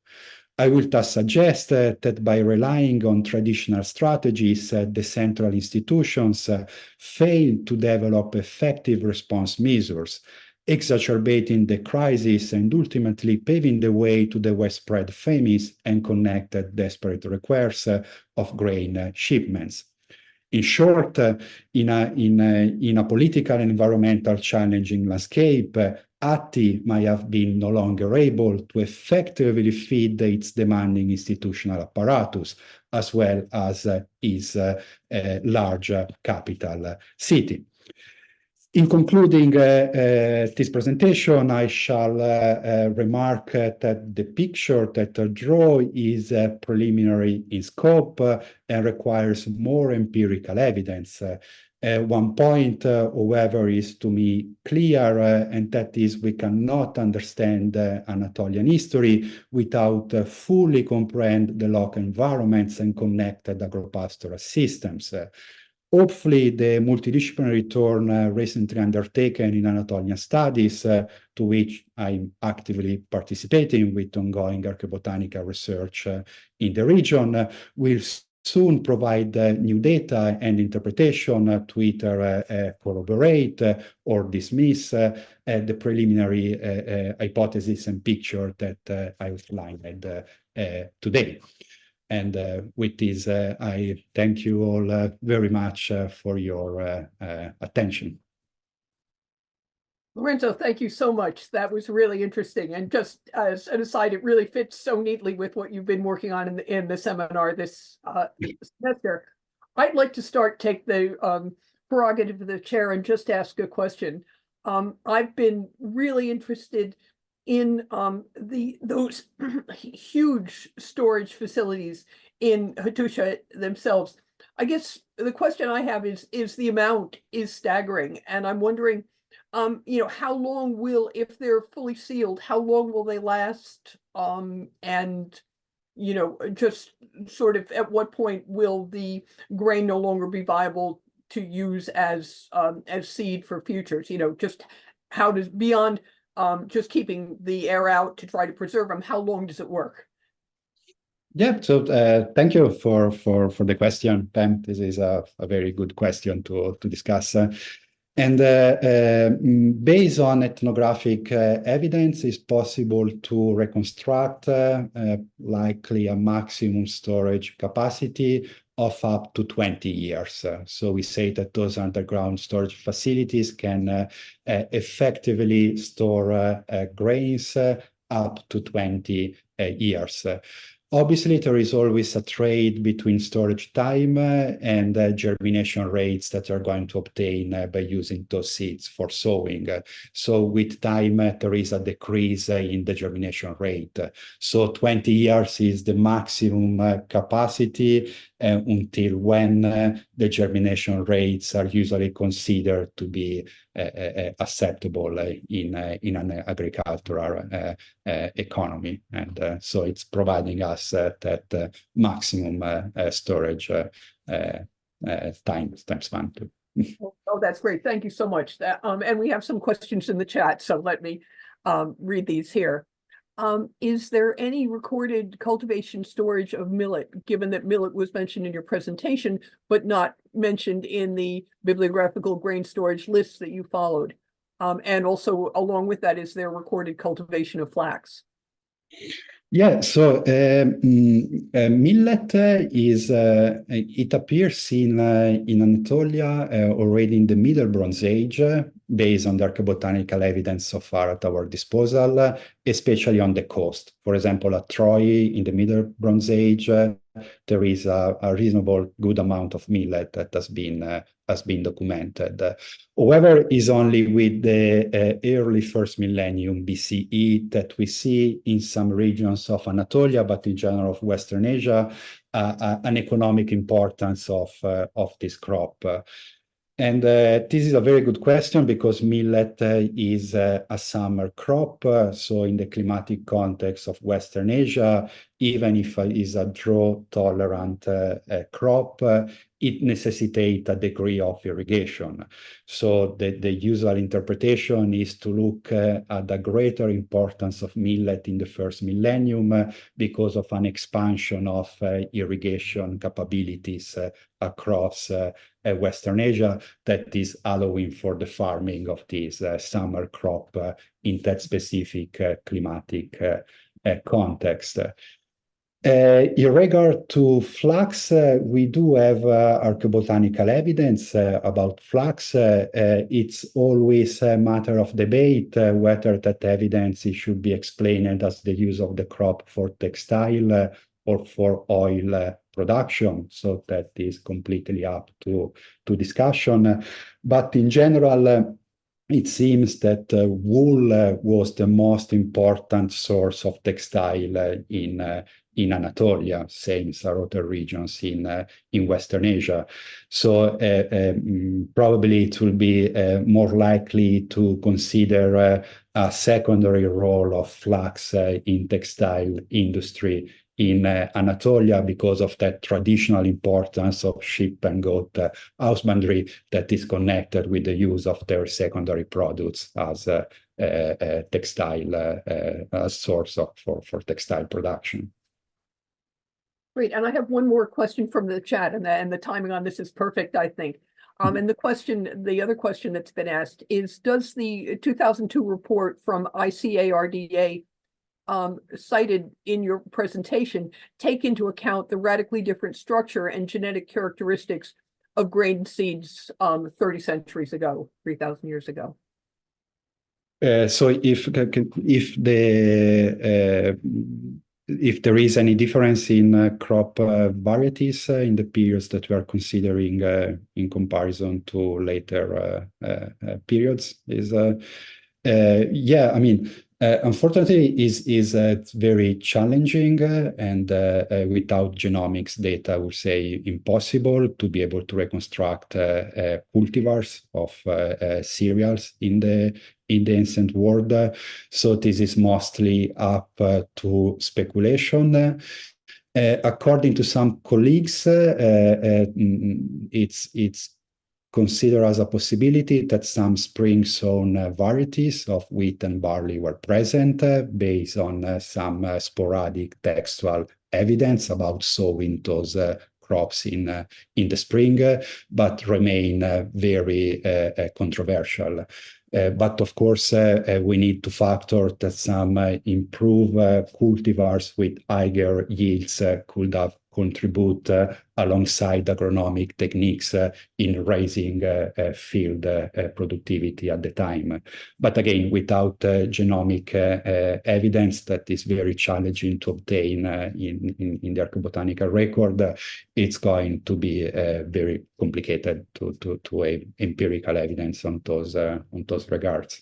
I will thus suggest that by relying on traditional strategies, the central institutions failed to develop effective response measures, exacerbating the crisis and ultimately paving the way to the widespread famines and connected desperate requests of grain shipments. In short, in a political and environmental challenging landscape, Hatti might have been no longer able to effectively feed its demanding institutional apparatus, as well as its large capital city. In concluding this presentation, I shall remark that the picture that I draw is preliminary in scope and requires more empirical evidence. One point, however, is to me clear, and that is we cannot understand Anatolian history without fully comprehend the local environments and connected agropastoral systems. Hopefully, the multidisciplinary turn recently undertaken in Anatolian studies, to which I'm actively participating with ongoing archaeobotanical research in the region, will soon provide new data and interpretation to either corroborate or dismiss the preliminary hypothesis and picture that I outlined today. And with this, I thank you all very much for your attention. Lorenzo, thank you so much. That was really interesting. And just as an aside, it really fits so neatly with what you've been working on in the seminar this semester. I'd like to take the prerogative of the chair and just ask a question. I've been really interested in those huge storage facilities in Ḥattuša themselves. I guess the question I have is the amount is staggering, and I'm wondering, how long will, if they're fully sealed, how long will they last? And, just sort of at what point will the grain no longer be viable to use as seed for futures? Just how does, beyond just keeping the air out to try to preserve them, how long does it work? Yeah, so thank you for the question, Pam. This is a very good question to discuss. And based on ethnographic evidence, it's possible to reconstruct likely a maximum storage capacity of up to 20 years. So we say that those underground storage facilities can effectively store grains up to 20 years. Obviously, there is always a trade between storage time and germination rates that you're going to obtain by using those seeds for sowing. So with time, there is a decrease in the germination rate. So 20 years is the maximum capacity until when the germination rates are usually considered to be acceptable in an agricultural economy. And so it's providing us that maximum storage time span too. Oh, that's great. Thank you so much. And we have some questions in the chat, so let me read these here. Is there any recorded cultivation storage of millet, given that millet was mentioned in your presentation, but not mentioned in the bibliographical grain storage lists that you followed? And also, along with that, is there recorded cultivation of flax? Yeah, so millet it appears in Anatolia already in the Middle Bronze Age, based on the archaeobotanical evidence so far at our disposal, especially on the coast. For example, at Troy in the Middle Bronze Age, there is a reasonable good amount of millet that has been documented. However, it's only with the early first millennium BCE that we see in some regions of Anatolia, but in general of Western Asia, an economic importance of this crop. And this is a very good question because millet is a summer crop. So in the climatic context of Western Asia, even if it is a drought-tolerant crop, it necessitates a degree of irrigation. So the usual interpretation is to look at the greater importance of millet in the first millennium because of an expansion of irrigation capabilities across Western Asia that is allowing for the farming of this summer crop in that specific climatic context. In regard to flax, we do have archaeobotanical evidence about flax. It's always a matter of debate whether that evidence should be explained as the use of the crop for textile or for oil production. So that is completely up to discussion. But in general, it seems that wool was the most important source of textile in Anatolia, same as other regions in Western Asia. So probably it will be more likely to consider a secondary role of flax in textile industry in Anatolia because of that traditional importance of sheep and goat husbandry that is connected with the use of their secondary products as a textile source for textile production. Great. And I have one more question from the chat, and the timing on this is perfect, I think. And the other question that's been asked is, does the 2002 report from ICARDA cited in your presentation take into account the radically different structure and genetic characteristics of grain seeds 30 centuries ago, 3,000 years ago? So if there is any difference in crop varieties in the periods that we are considering in comparison to later periods, yeah, I mean, unfortunately, is very challenging, and without genomics data, I would say impossible to be able to reconstruct cultivars of cereals in the ancient world. So this is mostly up to speculation. According to some colleagues, it's considered as a possibility that some spring-sown varieties of wheat and barley were present based on some sporadic textual evidence about sowing those crops in the spring, but remain very controversial. But of course, we need to factor that some improved cultivars with higher yields could have contribute alongside agronomic techniques in raising field productivity at the time. But again, without genomic evidence, that is very challenging to obtain in the archaeobotanical record. It's going to be very complicated to empirical evidence on those regards.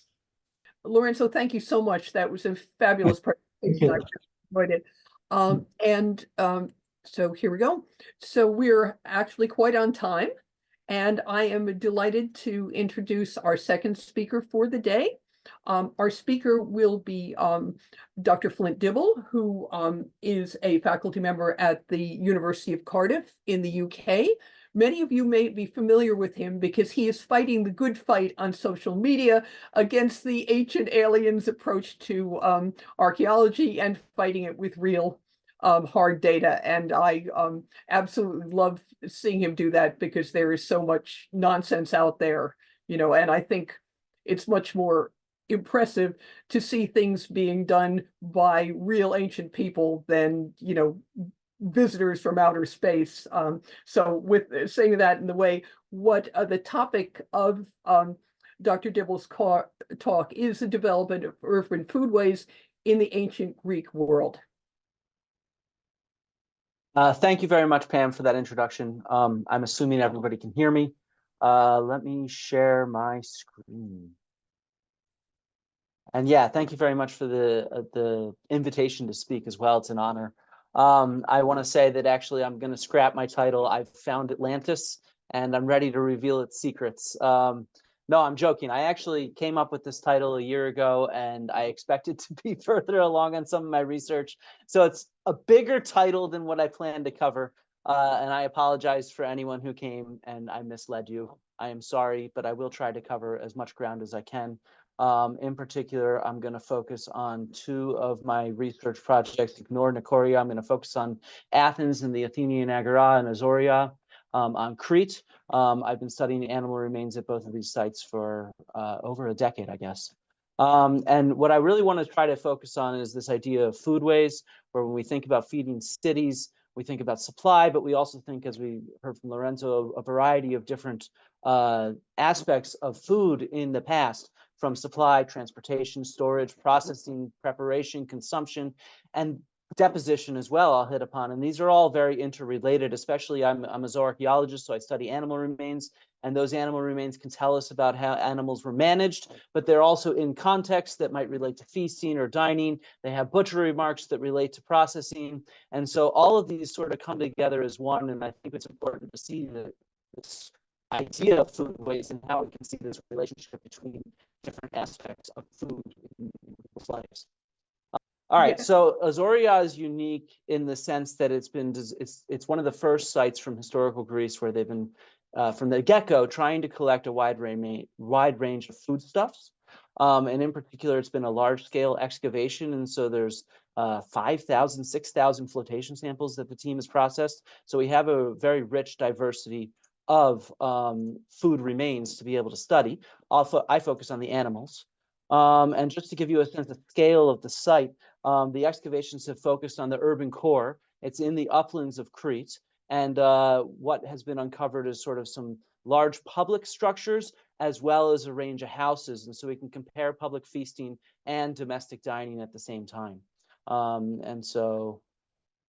Lorenzo, thank you so much. That was a fabulous presentation. I enjoyed it. So here we go. So we're actually quite on time, and I am delighted to introduce our second speaker for the day. Our speaker will be Dr. Flint Dibble, who is a faculty member at the University of Cardiff in the UK. Many of you may be familiar with him because he is fighting the good fight on social media against the ancient aliens approach to archaeology and fighting it with real hard data. And I absolutely love seeing him do that because there is so much nonsense out there, and I think it's much more impressive to see things being done by real ancient people than, visitors from outer space. So with saying that in the way, what the topic of Dr. Dibble's talk is the development of urban foodways in the ancient Greek world. Thank you very much, Pam, for that introduction. I'm assuming everybody can hear me. Let me share my screen. And yeah, thank you very much for the invitation to speak as well. It's an honor. I want to say that actually I'm going to scrap my title. I've found Atlantis, and I'm ready to reveal its secrets. No, I'm joking. I actually came up with this title a year ago, and I expected to be further along on some of my research. So it's a bigger title than what I planned to cover. And I apologize for anyone who came and I misled you. I am sorry, but I will try to cover as much ground as I can. In particular, I'm going to focus on two of my research projects. Ignore Nicoria. I'm going to focus on Athens and the Athenian Agora and Azoria. On Crete, I've been studying animal remains at both of these sites for over a decade, I guess. And what I really want to try to focus on is this idea of foodways, where when we think about feeding cities, we think about supply, but we also think, as we heard from Lorenzo, a variety of different aspects of food in the past, from supply, transportation, storage, processing, preparation, consumption, and deposition as well, I'll hit upon. And these are all very interrelated, especially I'm a zooarchaeologist, so I study animal remains, and those animal remains can tell us about how animals were managed, but they're also in context that might relate to feasting or dining. They have butchery marks that relate to processing. And so all of these sort of come together as one, and I think it's important to see this idea of foodways and how we can see this relationship between different aspects of food in people's lives. All right, yeah. So Azoria is unique in the sense that it's one of the first sites from historical Greece where they've been from the get-go trying to collect a wide range of foodstuffs. And in particular, it's been a large-scale excavation, and so there's 5,000, 6,000 flotation samples that the team has processed. So we have a very rich diversity of food remains to be able to study. I focus on the animals. And just to give you a sense of scale of the site, the excavations have focused on the urban core. It's in the uplands of Crete. And what has been uncovered is sort of some large public structures, as well as a range of houses. And so we can compare public feasting and domestic dining at the same time. And so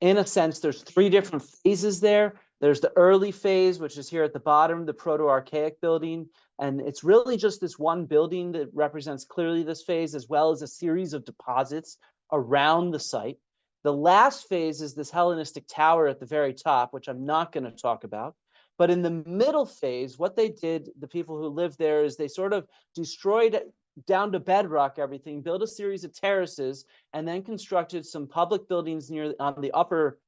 in a sense, there's three different phases there. There's the early phase, which is here at the bottom, the Proto-Archaic building. And it's really just this one building that represents clearly this phase, as well as a series of deposits around the site. The last phase is this Hellenistic tower at the very top, which I'm not going to talk about. But in the middle phase, what they did, the people who lived there, is they sort of destroyed down to bedrock everything, built a series of terraces, and then constructed some public buildings on the upper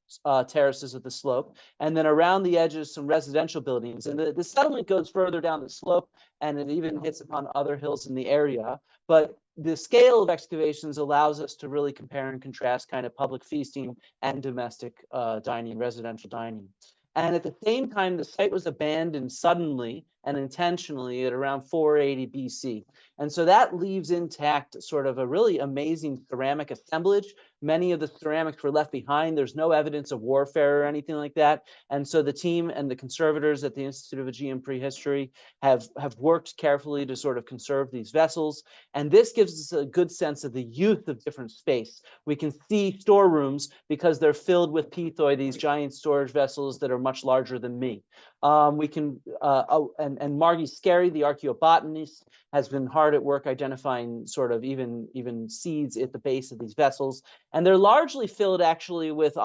terraces of the slope, and then around the edges some residential buildings. And the settlement goes further down the slope, and it even hits upon other hills in the area. But the scale of excavations allows us to really compare and contrast kind of public feasting and domestic dining, residential dining. And at the same time, the site was abandoned suddenly and intentionally at around 480 BC. And so that leaves intact sort of a really amazing ceramic assemblage. Many of the ceramics were left behind. There's no evidence of warfare or anything like that. And so the team and the conservators at the Institute of Aegean Prehistory have worked carefully to sort of conserve these vessels. And this gives us a good sense of the youth of different space. We can see storerooms because they're filled with pithoi, these giant storage vessels that are much larger than me. We can, and Margie Scarry, the archaeobotanist, has been hard at work identifying sort of even seeds at the base of these vessels. And they're largely filled actually with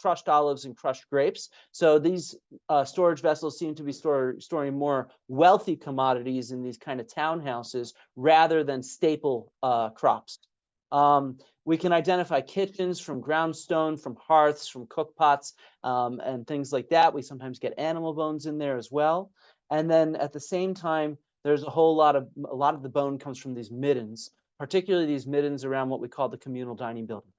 crushed olives and crushed grapes. So these storage vessels seem to be storing more wealthy commodities in these kind of townhouses rather than staple crops. We can identify kitchens from ground stone, from hearths, from cookpots, and things like that. We sometimes get animal bones in there as well. And then at the same time, there's a lot of the bone comes from these middens, particularly these middens around what we call the communal dining building.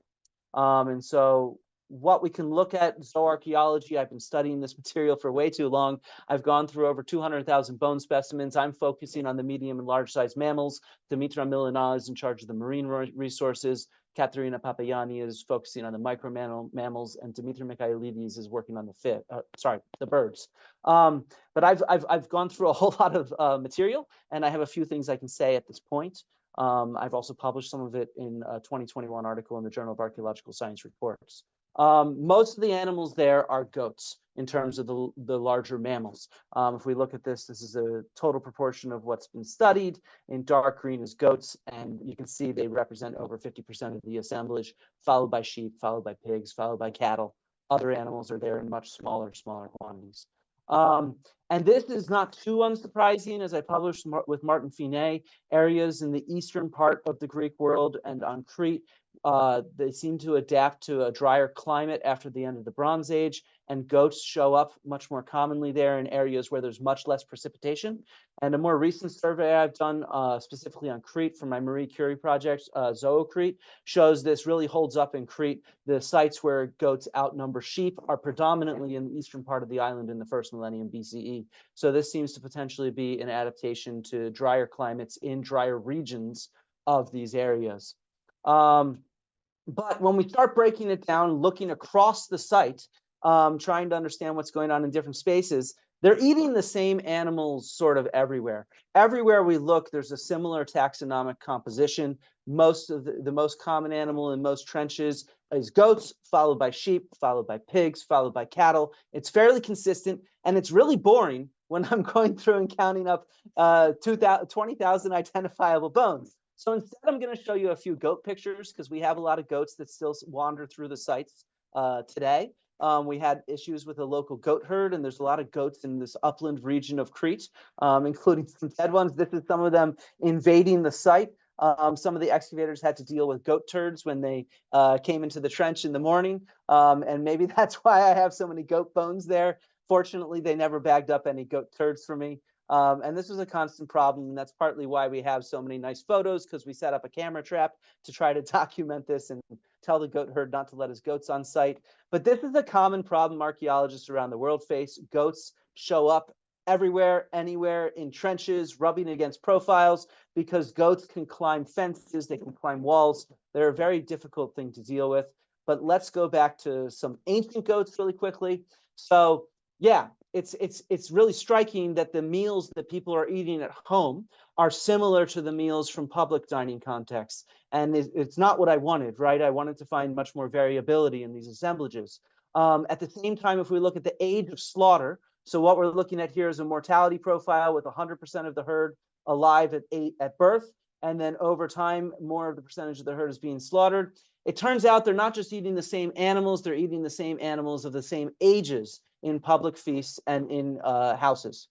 And so what we can look at in zooarchaeology, I've been studying this material for way too long. I've gone through over 200,000 bone specimens. I'm focusing on the medium and large size mammals. Dimitra Milana is in charge of the marine resources. Katerina Papayani is focusing on the micro mammals, and Dimitri Mikhailidis is working on the birds. But I've gone through a whole lot of material, and I have a few things I can say at this point. I've also published some of it in a 2021 article in the Journal of Archaeological Science Reports. Most of the animals there are goats in terms of the larger mammals. If we look at this is a total proportion of what's been studied. In dark green is goats, and you can see they represent over 50% of the assemblage, followed by sheep, followed by pigs, followed by cattle. Other animals are there in much smaller quantities. And this is not too unsurprising, as I published with Martin Finet, areas in the eastern part of the Greek world and on Crete. They seem to adapt to a drier climate after the end of the Bronze Age, and goats show up much more commonly there in areas where there's much less precipitation. And a more recent survey I've done specifically on Crete for my Marie Curie project, ZooCrete, shows this really holds up in Crete. The sites where goats outnumber sheep are predominantly in the eastern part of the island in the first millennium BCE. So this seems to potentially be an adaptation to drier climates in drier regions of these areas. But when we start breaking it down, looking across the site, trying to understand what's going on in different spaces, they're eating the same animals sort of everywhere. Everywhere we look, there's a similar taxonomic composition. Most of the most common animal in most trenches is goats, followed by sheep, followed by pigs, followed by cattle. It's fairly consistent, and it's really boring when I'm going through and counting up 20,000 identifiable bones. So instead, I'm going to show you a few goat pictures because we have a lot of goats that still wander through the sites today. We had issues with a local goat herd, and there's a lot of goats in this upland region of Crete, including some dead ones. This is some of them invading the site. Some of the excavators had to deal with goat turds when they came into the trench in the morning, and maybe that's why I have so many goat bones there. Fortunately, they never bagged up any goat turds for me. And this was a constant problem, and that's partly why we have so many nice photos, because we set up a camera trap to try to document this and tell the goat herd not to let his goats on site. But this is a common problem archaeologists around the world face. Goats show up everywhere, anywhere, in trenches, rubbing against profiles, because goats can climb fences, they can climb walls. They're a very difficult thing to deal with. But let's go back to some ancient goats really quickly. So yeah, it's really striking that the meals that people are eating at home are similar to the meals from public dining contexts. And it's not what I wanted, right? I wanted to find much more variability in these assemblages. At the same time, if we look at the age of slaughter, so what we're looking at here is a mortality profile with 100% of the herd alive at birth, and then over time, more of the percentage of the herd is being slaughtered. It turns out they're not just eating the same animals, they're eating the same animals of the same ages in public feasts and in houses.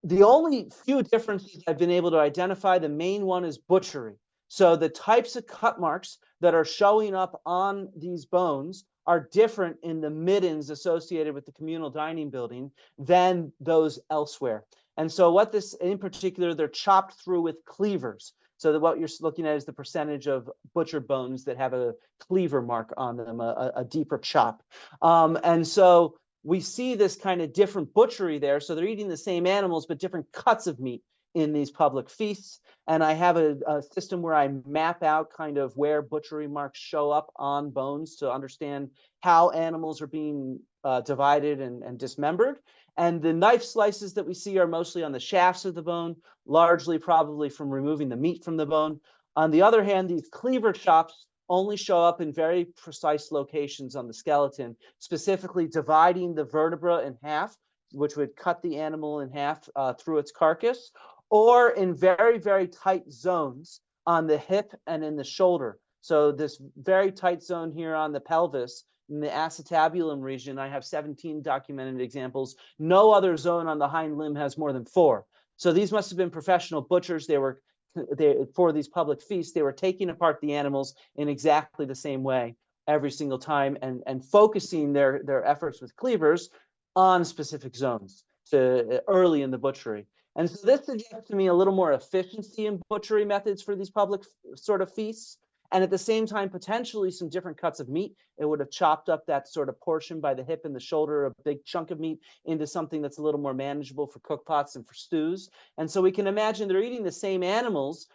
The only few differences I've been able to identify, the main one is butchery. So the types of cut marks that are showing up on these bones are different in the middens associated with the communal dining building than those elsewhere. And so what this, in particular, they're chopped through with cleavers. So that what you're looking at is the percentage of butcher bones that have a cleaver mark on them, a deeper chop. And so we see this kind of different butchery there. So they're eating the same animals, but different cuts of meat in these public feasts. And I have a system where I map out kind of where butchery marks show up on bones to understand how animals are being divided and dismembered. And the knife slices that we see are mostly on the shafts of the bone, largely probably from removing the meat from the bone. On the other hand, these cleaver chops only show up in very precise locations on the skeleton, specifically dividing the vertebra in half, which would cut the animal in half through its carcass, or in very, very tight zones on the hip and in the shoulder. So this very tight zone here on the pelvis, in the acetabulum region, I have 17 documented examples. No other zone on the hind limb has more than 4. So these must have been professional butchers. For these public feasts, they were taking apart the animals in exactly the same way every single time, and focusing their efforts with cleavers on specific zones early in the butchery. And so this suggests to me a little more efficiency in butchery methods for these public sort of feasts. And at the same time, potentially some different cuts of meat. It would have chopped up that sort of portion by the hip and the shoulder, a big chunk of meat, into something that's a little more manageable for cook pots and for stews. And so we can imagine they're eating the same animals,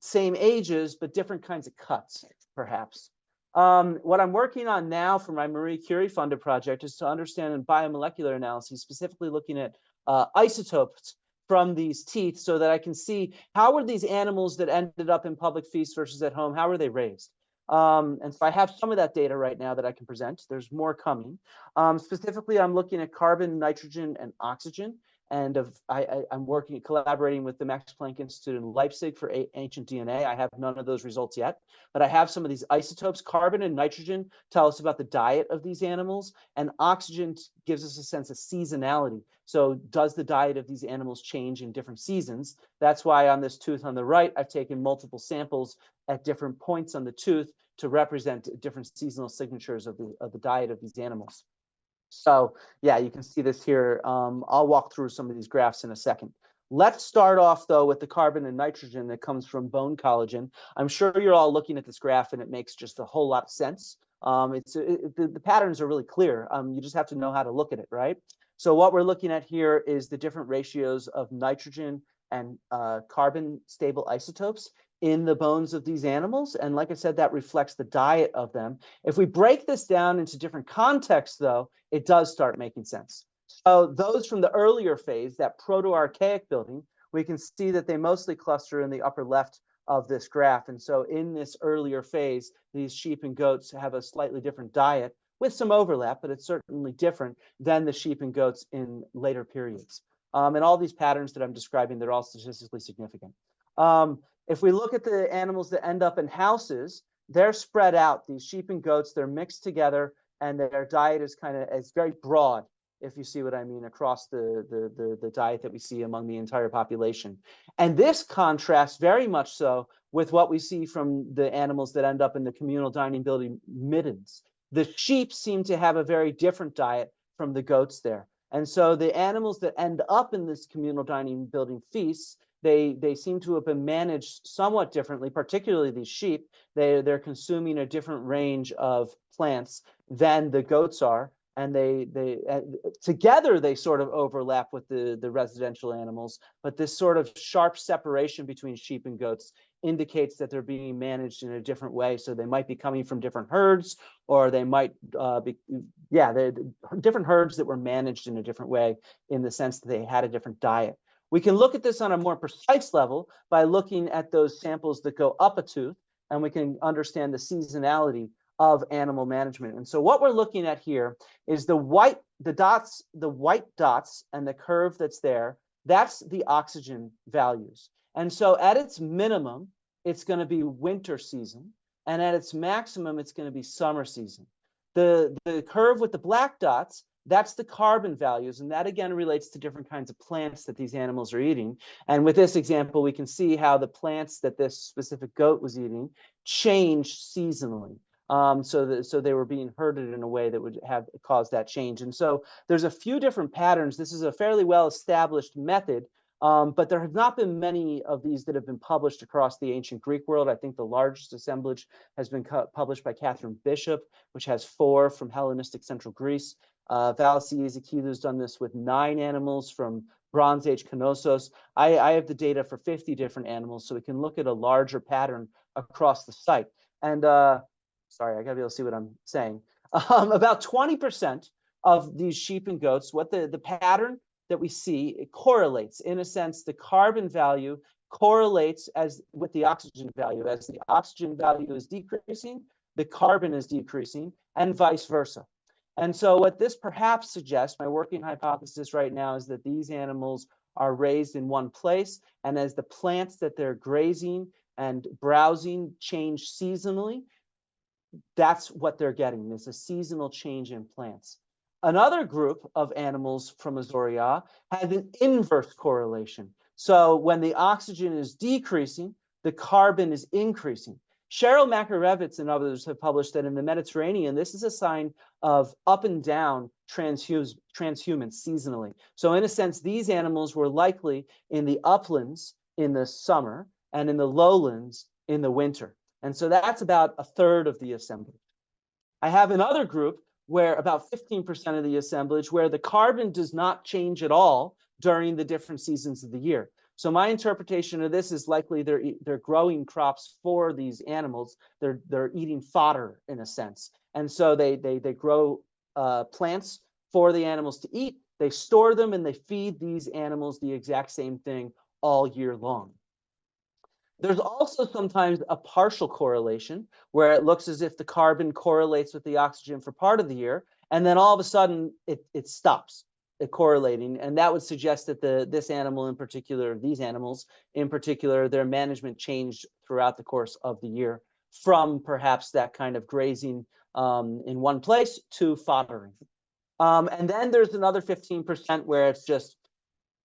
same ages, but different kinds of cuts, perhaps. What I'm working on now for my Marie Curie funded project is to understand in biomolecular analysis, specifically looking at isotopes from these teeth, so that I can see how were these animals that ended up in public feasts versus at home, how were they raised? And so I have some of that data right now that I can present. There's more coming. Specifically, I'm looking at carbon, nitrogen, and oxygen. And I'm collaborating with the Max Planck Institute in Leipzig for ancient DNA. I have none of those results yet, but I have some of these isotopes. Carbon and nitrogen tell us about the diet of these animals, and oxygen gives us a sense of seasonality. So does the diet of these animals change in different seasons? That's why on this tooth on the right, I've taken multiple samples at different points on the tooth to represent different seasonal signatures of the diet of these animals. So yeah, you can see this here. I'll walk through some of these graphs in a second. Let's start off though with the carbon and nitrogen that comes from bone collagen. I'm sure you're all looking at this graph and it makes just a whole lot of sense. The patterns are really clear. You just have to know how to look at it, right? So what we're looking at here is the different ratios of nitrogen and carbon stable isotopes in the bones of these animals. And like I said, that reflects the diet of them. If we break this down into different contexts, though, it does start making sense. So those from the earlier phase, that proto-archaic building, we can see that they mostly cluster in the upper left of this graph. And so in this earlier phase, these sheep and goats have a slightly different diet with some overlap, but it's certainly different than the sheep and goats in later periods. And all these patterns that I'm describing, they're all statistically significant. If we look at the animals that end up in houses, they're spread out. These sheep and goats, they're mixed together, and their diet is it's very broad, if you see what I mean, across the diet that we see among the entire population. And this contrasts very much so with what we see from the animals that end up in the communal dining building middens. The sheep seem to have a very different diet from the goats there. And so the animals that end up in this communal dining building feasts, they seem to have been managed somewhat differently, particularly these sheep. They're consuming a different range of plants than the goats are. And together they sort of overlap with the residential animals, but this sort of sharp separation between sheep and goats indicates that they're being managed in a different way. So they might be coming from different herds, or they might they're different herds that were managed in a different way, in the sense that they had a different diet. We can look at this on a more precise level by looking at those samples that go up a tooth, and we can understand the seasonality of animal management. And so what we're looking at here is the white dots and the curve that's there. That's the oxygen values. And so at its minimum, it's going to be winter season, and at its maximum, it's going to be summer season. The curve with the black dots, that's the carbon values, and that again relates to different kinds of plants that these animals are eating. And with this example, we can see how the plants that this specific goat was eating changed seasonally. So they were being herded in a way that would have caused that change. And so there's a few different patterns. This is a fairly well-established method, but there have not been many of these that have been published across the ancient Greek world. I think the largest assemblage has been published by Catherine Bishop, which has 4 from Hellenistic Central Greece. Valesi has done this with 9 animals from Bronze Age Knossos. I have the data for 50 different animals, so we can look at a larger pattern across the site. And sorry, I gotta be able to see what I'm saying. About 20% of these sheep and goats, what the pattern that we see, it correlates. In a sense, the carbon value correlates with the oxygen value. As the oxygen value is decreasing, the carbon is decreasing, and vice versa. And so what this perhaps suggests, my working hypothesis right now, is that these animals are raised in one place, and as the plants that they're grazing and browsing change seasonally, that's what they're getting, is a seasonal change in plants. Another group of animals from Azoria has an inverse correlation. So when the oxygen is decreasing, the carbon is increasing. Cheryl Makarevitz and others have published that in the Mediterranean, this is a sign of up and down transhumance seasonally. So in a sense, these animals were likely in the uplands in the summer and in the lowlands in the winter. And so that's about a third of the assemblage. I have another group where about 15% of the assemblage where the carbon does not change at all during the different seasons of the year. So my interpretation of this is likely they're growing crops for these animals. They're eating fodder in a sense. And so they grow plants for the animals to eat. They store them and they feed these animals the exact same thing all year long. There's also sometimes a partial correlation where it looks as if the carbon correlates with the oxygen for part of the year, and then all of a sudden it stops correlating, and that would suggest that this animal in particular, these animals in particular, their management changed throughout the course of the year from perhaps that kind of grazing in one place to foddering. And then there's another 15% where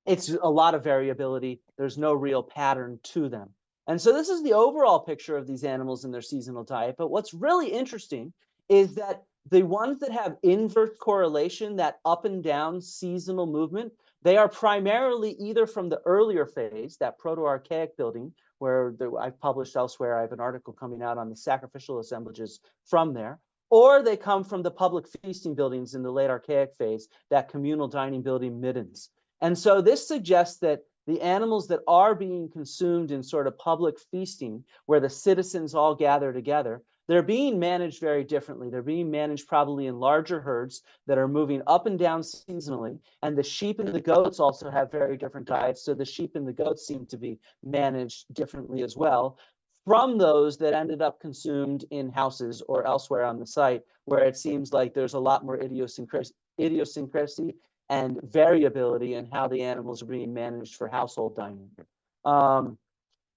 it's a lot of variability. There's no real pattern to them. And so this is the overall picture of these animals and their seasonal diet. But what's really interesting is that the ones that have inverse correlation, that up and down seasonal movement, they are primarily either from the earlier phase, that proto-archaic building, where I've published elsewhere. I have an article coming out on the sacrificial assemblages from there, or they come from the public feasting buildings in the late archaic phase, that communal dining building middens. And so this suggests that the animals that are being consumed in sort of public feasting, where the citizens all gather together, they're being managed very differently. They're being managed probably in larger herds that are moving up and down seasonally. And the sheep and the goats also have very different diets. So the sheep and the goats seem to be managed differently as well from those that ended up consumed in houses or elsewhere on the site, where it seems like there's a lot more idiosyncrasy and variability in how the animals are being managed for household dining.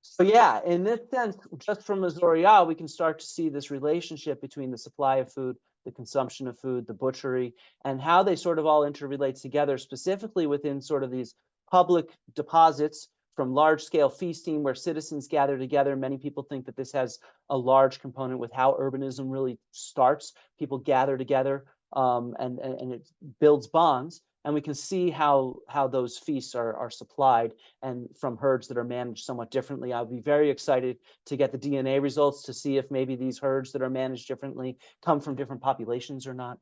So yeah, in this sense, just from Azoria, we can start to see this relationship between the supply of food, the consumption of food, the butchery, and how they sort of all interrelate together, specifically within sort of these public deposits from large-scale feasting where citizens gather together. Many people think that this has a large component with how urbanism really starts. People gather together and it builds bonds. And we can see how those feasts are supplied and from herds that are managed somewhat differently. I'll be very excited to get the DNA results to see if maybe these herds that are managed differently come from different populations or not.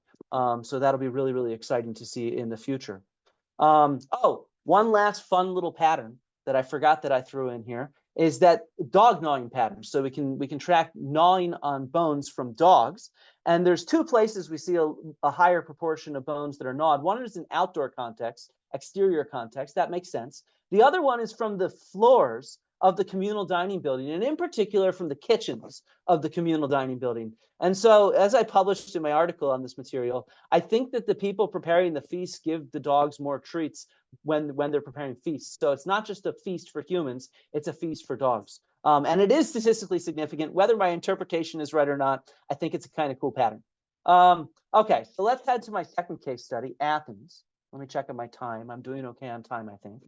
So that'll be really, really exciting to see in the future. Oh, one last fun little pattern that I forgot that I threw in here is that dog gnawing pattern. So we can track gnawing on bones from dogs. And there's two places we see a higher proportion of bones that are gnawed. One is in outdoor context, exterior context. That makes sense. The other one is from the floors of the communal dining building, and in particular from the kitchens of the communal dining building. And so, as I published in my article on this material, I think that the people preparing the feast give the dogs more treats when they're preparing feasts. So it's not just a feast for humans, it's a feast for dogs. And it is statistically significant. Whether my interpretation is right or not, I think it's a kind of cool pattern. Okay, so let's head to my second case study, Athens. Let me check on my time. I'm doing okay on time, I think.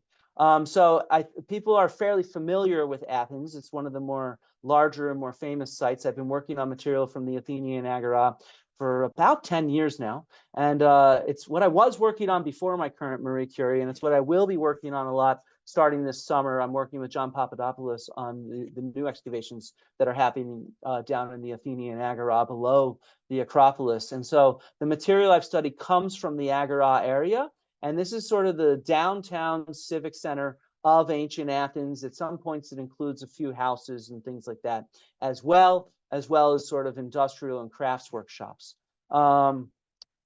People are fairly familiar with Athens. It's one of the more larger and more famous sites. I've been working on material from the Athenian Agora for about 10 years now. And it's what I was working on before my current Marie Curie, and it's what I will be working on a lot starting this summer. I'm working with John Papadopoulos on the new excavations that are happening down in the Athenian Agora below the Acropolis. And so the material I've studied comes from the Agora area. And this is sort of the downtown civic center of ancient Athens. At some points, it includes a few houses and things like that, as well as sort of industrial and crafts workshops.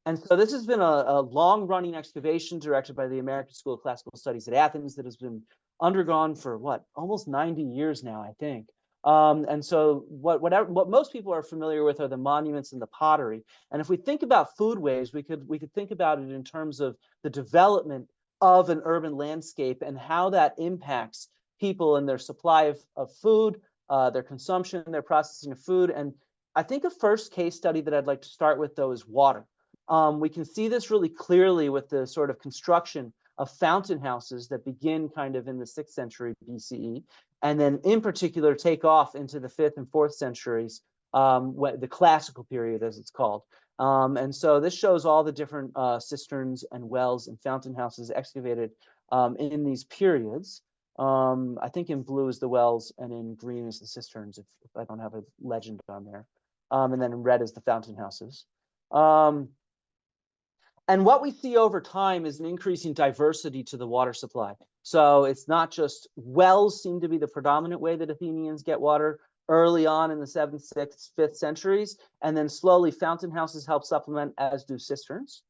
And so this has been a long-running excavation directed by the American School of Classical Studies at Athens that has been undergone for almost 90 years now, I think. And so what most people are familiar with are the monuments and the pottery. And if we think about Foodways, we could think about it in terms of the development of an urban landscape and how that impacts people and their supply of food, their consumption, their processing of food. And I think a first case study that I'd like to start with, though, is water. We can see this really clearly with the sort of construction of fountain houses that begin kind of in the 6th century BCE, and then in particular take off into the 5th and 4th centuries, the classical period, as it's called. And so this shows all the different cisterns and wells and fountain houses excavated in these periods. I think in blue is the wells and in green is the cisterns, if I don't have a legend on there. And then in red is the fountain houses. And what we see over time is an increasing diversity to the water supply. So it's not just wells seem to be the predominant way that Athenians get water early on in the 7th, 6th, 5th centuries, and then slowly fountain houses help supplement, as do cisterns.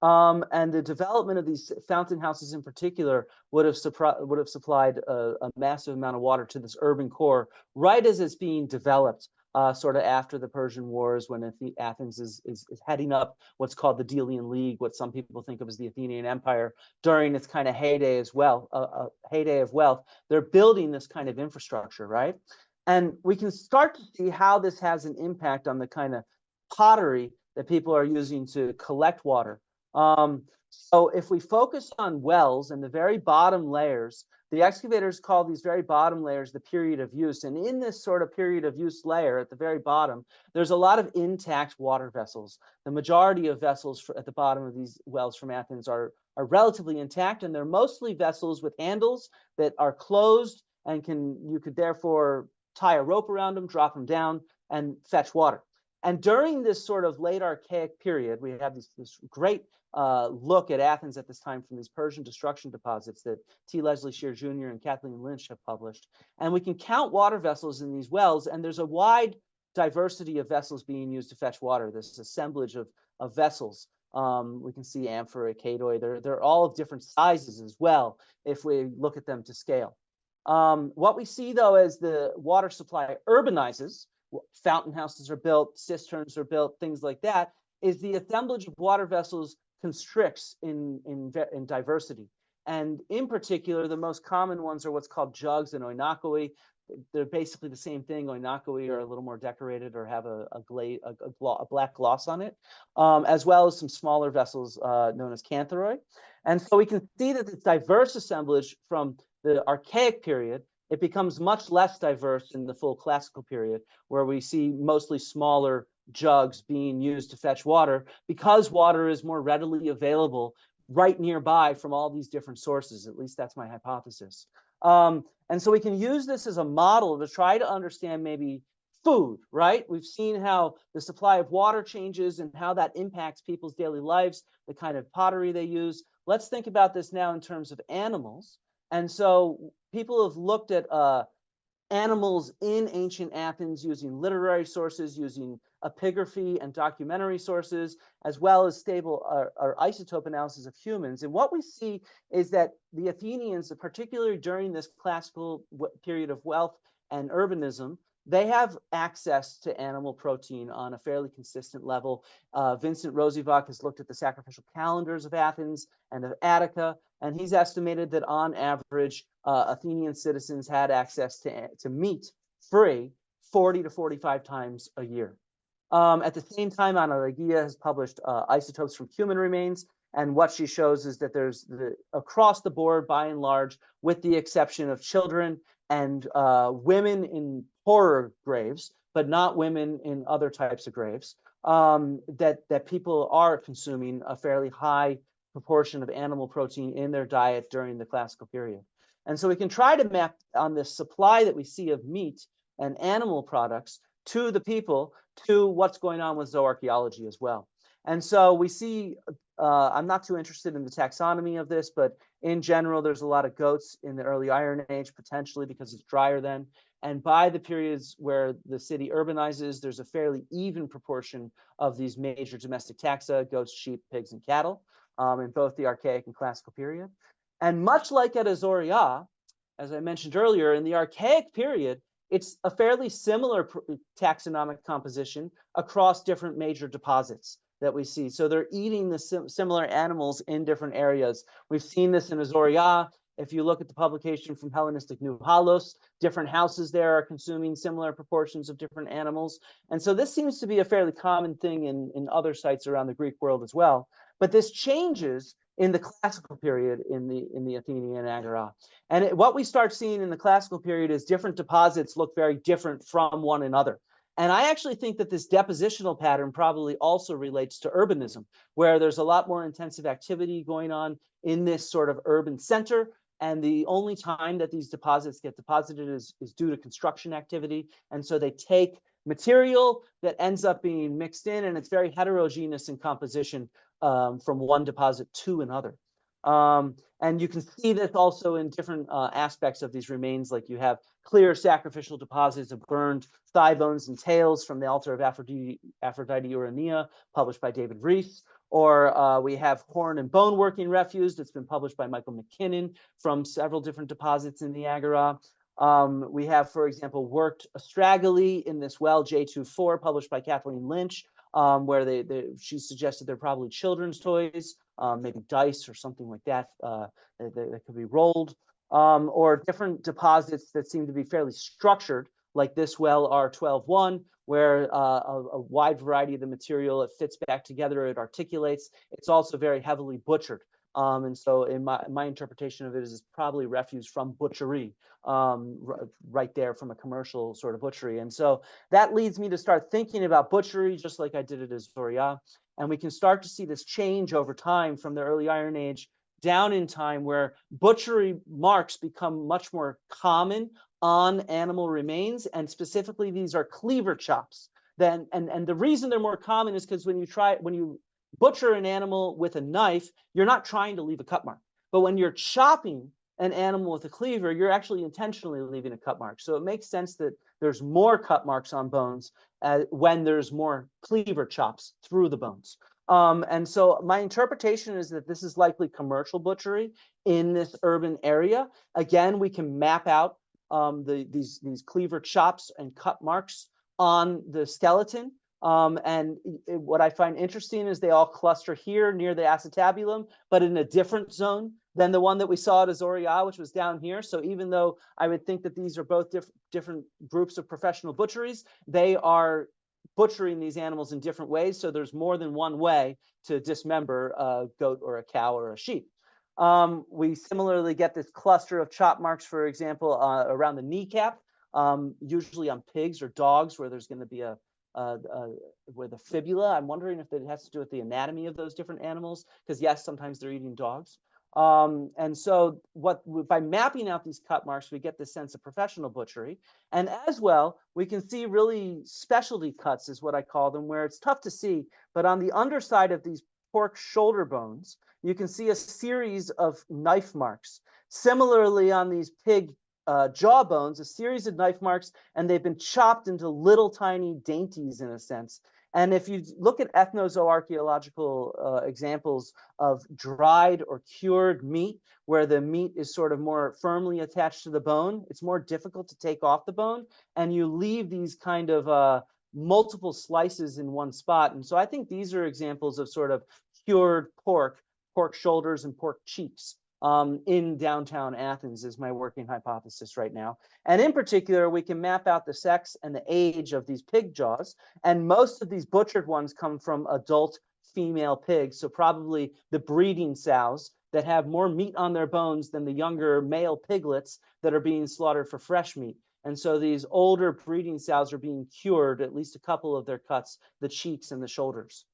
And the development of these fountain houses in particular would have supplied a massive amount of water to this urban core right as it's being developed. Sort of after the Persian Wars, when Athens is heading up what's called the Delian League, what some people think of as the Athenian Empire, during its kind of heyday as well, heyday of wealth. They're building this kind of infrastructure, right? And we can start to see how this has an impact on the kind of pottery that people are using to collect water. So if we focus on wells and the very bottom layers, the excavators call these very bottom layers the period of use. And in this sort of period of use layer at the very bottom, there's a lot of intact water vessels. The majority of vessels at the bottom of these wells from Athens are relatively intact, and they're mostly vessels with handles that are closed and you could therefore tie a rope around them, drop them down, and fetch water. And during this sort of late archaic period, we have this great look at Athens at this time from these Persian destruction deposits that T. Leslie Shear Jr. and Kathleen Lynch have published. And we can count water vessels in these wells, and there's a wide diversity of vessels being used to fetch water, this assemblage of vessels. We can see amphora, cadoi, they're all of different sizes as well, if we look at them to scale. What we see, though, as the water supply urbanizes, fountain houses are built, cisterns are built, things like that, is the assemblage of water vessels constricts in diversity. And in particular, the most common ones are what's called jugs and oinakoi. They're basically the same thing. Oinakoi are a little more decorated or have a black gloss on it, as well as some smaller vessels known as cantharoi. And so we can see that this diverse assemblage from the archaic period, it becomes much less diverse in the full classical period, where we see mostly smaller jugs being used to fetch water because water is more readily available right nearby from all these different sources. At least that's my hypothesis. And so we can use this as a model to try to understand maybe food, right? We've seen how the supply of water changes and how that impacts people's daily lives, the kind of pottery they use. Let's think about this now in terms of animals. And so people have looked at animals in ancient Athens using literary sources, using epigraphy and documentary sources, as well as stable or isotope analysis of humans. And what we see is that the Athenians, particularly during this classical period of wealth and urbanism, they have access to animal protein on a fairly consistent level. Vincent Rosivach has looked at the sacrificial calendars of Athens and of Attica, and he's estimated that on average, Athenian citizens had access to meat free 40 to 45 times a year. At the same time, Analogia has published isotopes from human remains, and what she shows is that there's across the board, by and large, with the exception of children and women in poorer graves, but not women in other types of graves, that people are consuming a fairly high proportion of animal protein in their diet during the classical period. And so we can try to map on this supply that we see of meat and animal products to the people, to what's going on with zooarchaeology as well. And so we see, I'm not too interested in the taxonomy of this, but in general, there's a lot of goats in the early Iron Age, potentially because it's drier then. And by the periods where the city urbanizes, there's a fairly even proportion of these major domestic taxa: goats, sheep, pigs, and cattle, in both the Archaic and Classical period. And much like at Azoria, as I mentioned earlier, in the Archaic period, it's a fairly similar taxonomic composition across different major deposits that we see. So they're eating the similar animals in different areas. We've seen this in Azoria. If you look at the publication from Hellenistic New Halos, different houses there are consuming similar proportions of different animals. And so this seems to be a fairly common thing in other sites around the Greek world as well. But this changes in the classical period in the Athenian Agora. And what we start seeing in the classical period is different deposits look very different from one another. And I actually think that this depositional pattern probably also relates to urbanism, where there's a lot more intensive activity going on in this sort of urban center. And the only time that these deposits get deposited is due to construction activity. And so they take material that ends up being mixed in, and it's very heterogeneous in composition from one deposit to another. And you can see this also in different aspects of these remains, like you have clear sacrificial deposits of burned thigh bones and tails from the altar of Aphrodite Urania, published by David Rees. Or we have horn and bone working refuse that's been published by Michael McKinnon from several different deposits in the Agora. We have, for example, worked astragali in this well J24, published by Kathleen Lynch, where she suggested they're probably children's toys, maybe dice or something like that that could be rolled, or different deposits that seem to be fairly structured, like this well R12-1, where a wide variety of the material, it fits back together, it articulates. It's also very heavily butchered. And so in my interpretation of it is probably refuse from butchery, right there from a commercial sort of butchery. And so that leads me to start thinking about butchery, just like I did at Azoria. And we can start to see this change over time from the early Iron Age down in time, where butchery marks become much more common on animal remains. And specifically, these are cleaver chops. And the reason they're more common is because when you butcher an animal with a knife, you're not trying to leave a cut mark. But when you're chopping an animal with a cleaver, you're actually intentionally leaving a cut mark. So it makes sense that there's more cut marks on bones when there's more cleaver chops through the bones. And so my interpretation is that this is likely commercial butchery in this urban area. Again, we can map out these cleaver chops and cut marks on the skeleton. And what I find interesting is they all cluster here near the acetabulum, but in a different zone than the one that we saw at Azoria, which was down here. So even though I would think that these are both different groups of professional butcheries, they are butchering these animals in different ways. So there's more than one way to dismember a goat or a cow or a sheep. We similarly get this cluster of chop marks, for example, around the kneecap, usually on pigs or dogs, where there's going to be a with a fibula. I'm wondering if it has to do with the anatomy of those different animals, because yes, sometimes they're eating dogs. And so by mapping out these cut marks, we get this sense of professional butchery. And as well, we can see really specialty cuts is what I call them, where it's tough to see, but on the underside of these pork shoulder bones, you can see a series of knife marks. Similarly, on these pig jaw bones, a series of knife marks, and they've been chopped into little tiny dainties in a sense. And if you look at ethnozooarchaeological examples of dried or cured meat, where the meat is sort of more firmly attached to the bone, it's more difficult to take off the bone, and you leave these kind of multiple slices in one spot. And so I think these are examples of sort of cured pork shoulders and pork cheeks in downtown Athens is my working hypothesis right now. And in particular, we can map out the sex and the age of these pig jaws. And most of these butchered ones come from adult female pigs. So probably the breeding sows that have more meat on their bones than the younger male piglets that are being slaughtered for fresh meat. And so these older breeding sows are being cured, at least a couple of their cuts, the cheeks and the shoulders.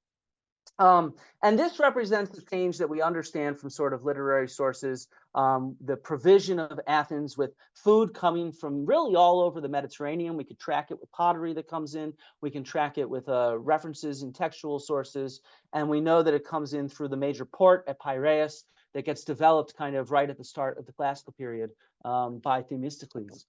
And this represents the change that we understand from sort of literary sources, the provision of Athens with food coming from really all over the Mediterranean. We could track it with pottery that comes in. We can track it with references in textual sources. And we know that it comes in through the major port at Piraeus that gets developed kind of right at the start of the classical period by Themistocles.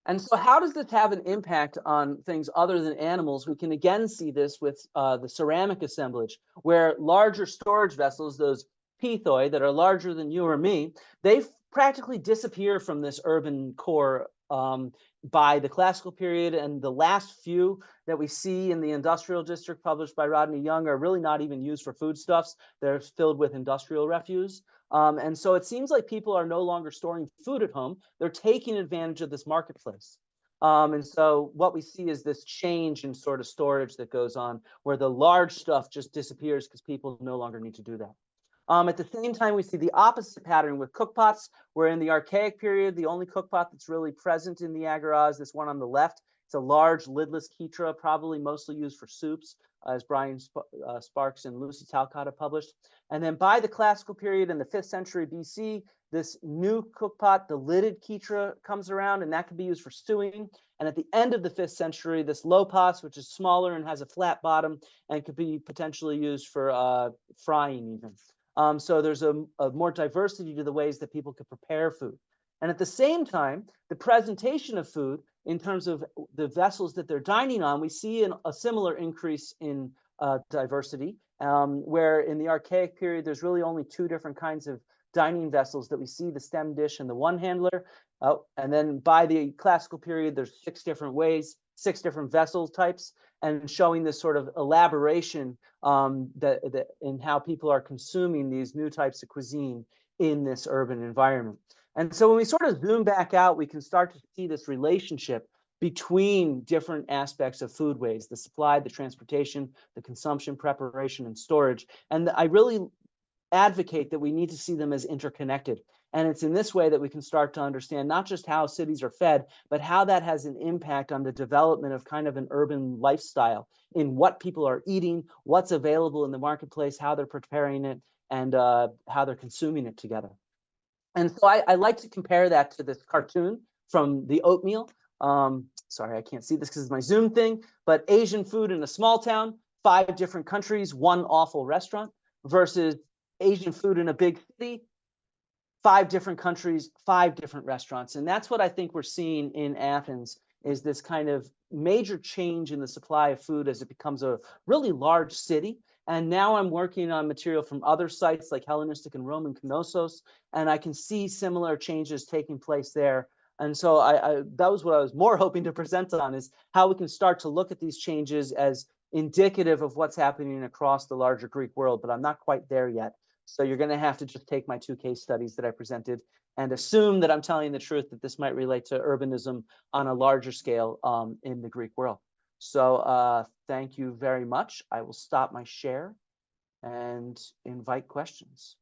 And so how does this have an impact on things other than animals? We can again see this with the ceramic assemblage, where larger storage vessels, those pithoi that are larger than you or me, they practically disappear from this urban core by the classical period. And the last few that we see in the industrial district published by Rodney Young are really not even used for foodstuffs. They're filled with industrial refuse. And so it seems like people are no longer storing food at home. They're taking advantage of this marketplace. And so what we see is this change in sort of storage that goes on, where the large stuff just disappears because people no longer need to do that. At the same time, we see the opposite pattern with cookpots, where in the Archaic period, the only cookpot that's really present in the Agora is this one on the left. It's a large lidless chytra, probably mostly used for soups, as Brian Sparks and Lucy Talcott have published. And then by the classical period in the 5th century BC, this new cookpot, the lidded chytra, comes around, and that can be used for stewing. And at the end of the 5th century, this lopos, which is smaller and has a flat bottom, and could be potentially used for frying even. So there's a more diversity to the ways that people could prepare food. And at the same time, the presentation of food in terms of the vessels that they're dining on, we see a similar increase in diversity, where in the Archaic period, there's really only 2 different kinds of dining vessels that we see, the stem dish and the one handler. And then by the classical period, there's 6 different ways, 6 different vessel types, and showing this sort of elaboration in how people are consuming these new types of cuisine in this urban environment. And so when we sort of zoom back out, we can start to see this relationship between different aspects of foodways, the supply, the transportation, the consumption, preparation, and storage. And I really advocate that we need to see them as interconnected. And it's in this way that we can start to understand not just how cities are fed, but how that has an impact on the development of kind of an urban lifestyle in what people are eating, what's available in the marketplace, how they're preparing it, and how they're consuming it together. And so I like to compare that to this cartoon from the oatmeal. Sorry, I can't see this because it's my Zoom thing, but Asian food in a small town, 5 different countries, 1 awful restaurant, versus Asian food in a big city, 5 different countries, 5 different restaurants. And that's what I think we're seeing in Athens, is this kind of major change in the supply of food as it becomes a really large city. And now I'm working on material from other sites like Hellenistic and Roman Knossos, and I can see similar changes taking place there. And so that was what I was more hoping to present on, is how we can start to look at these changes as indicative of what's happening across the larger Greek world, but I'm not quite there yet. So you're going to have to just take my 2 case studies that I presented and assume that I'm telling the truth, that this might relate to urbanism on a larger scale in the Greek world. So thank you very much. I will stop my share and invite questions.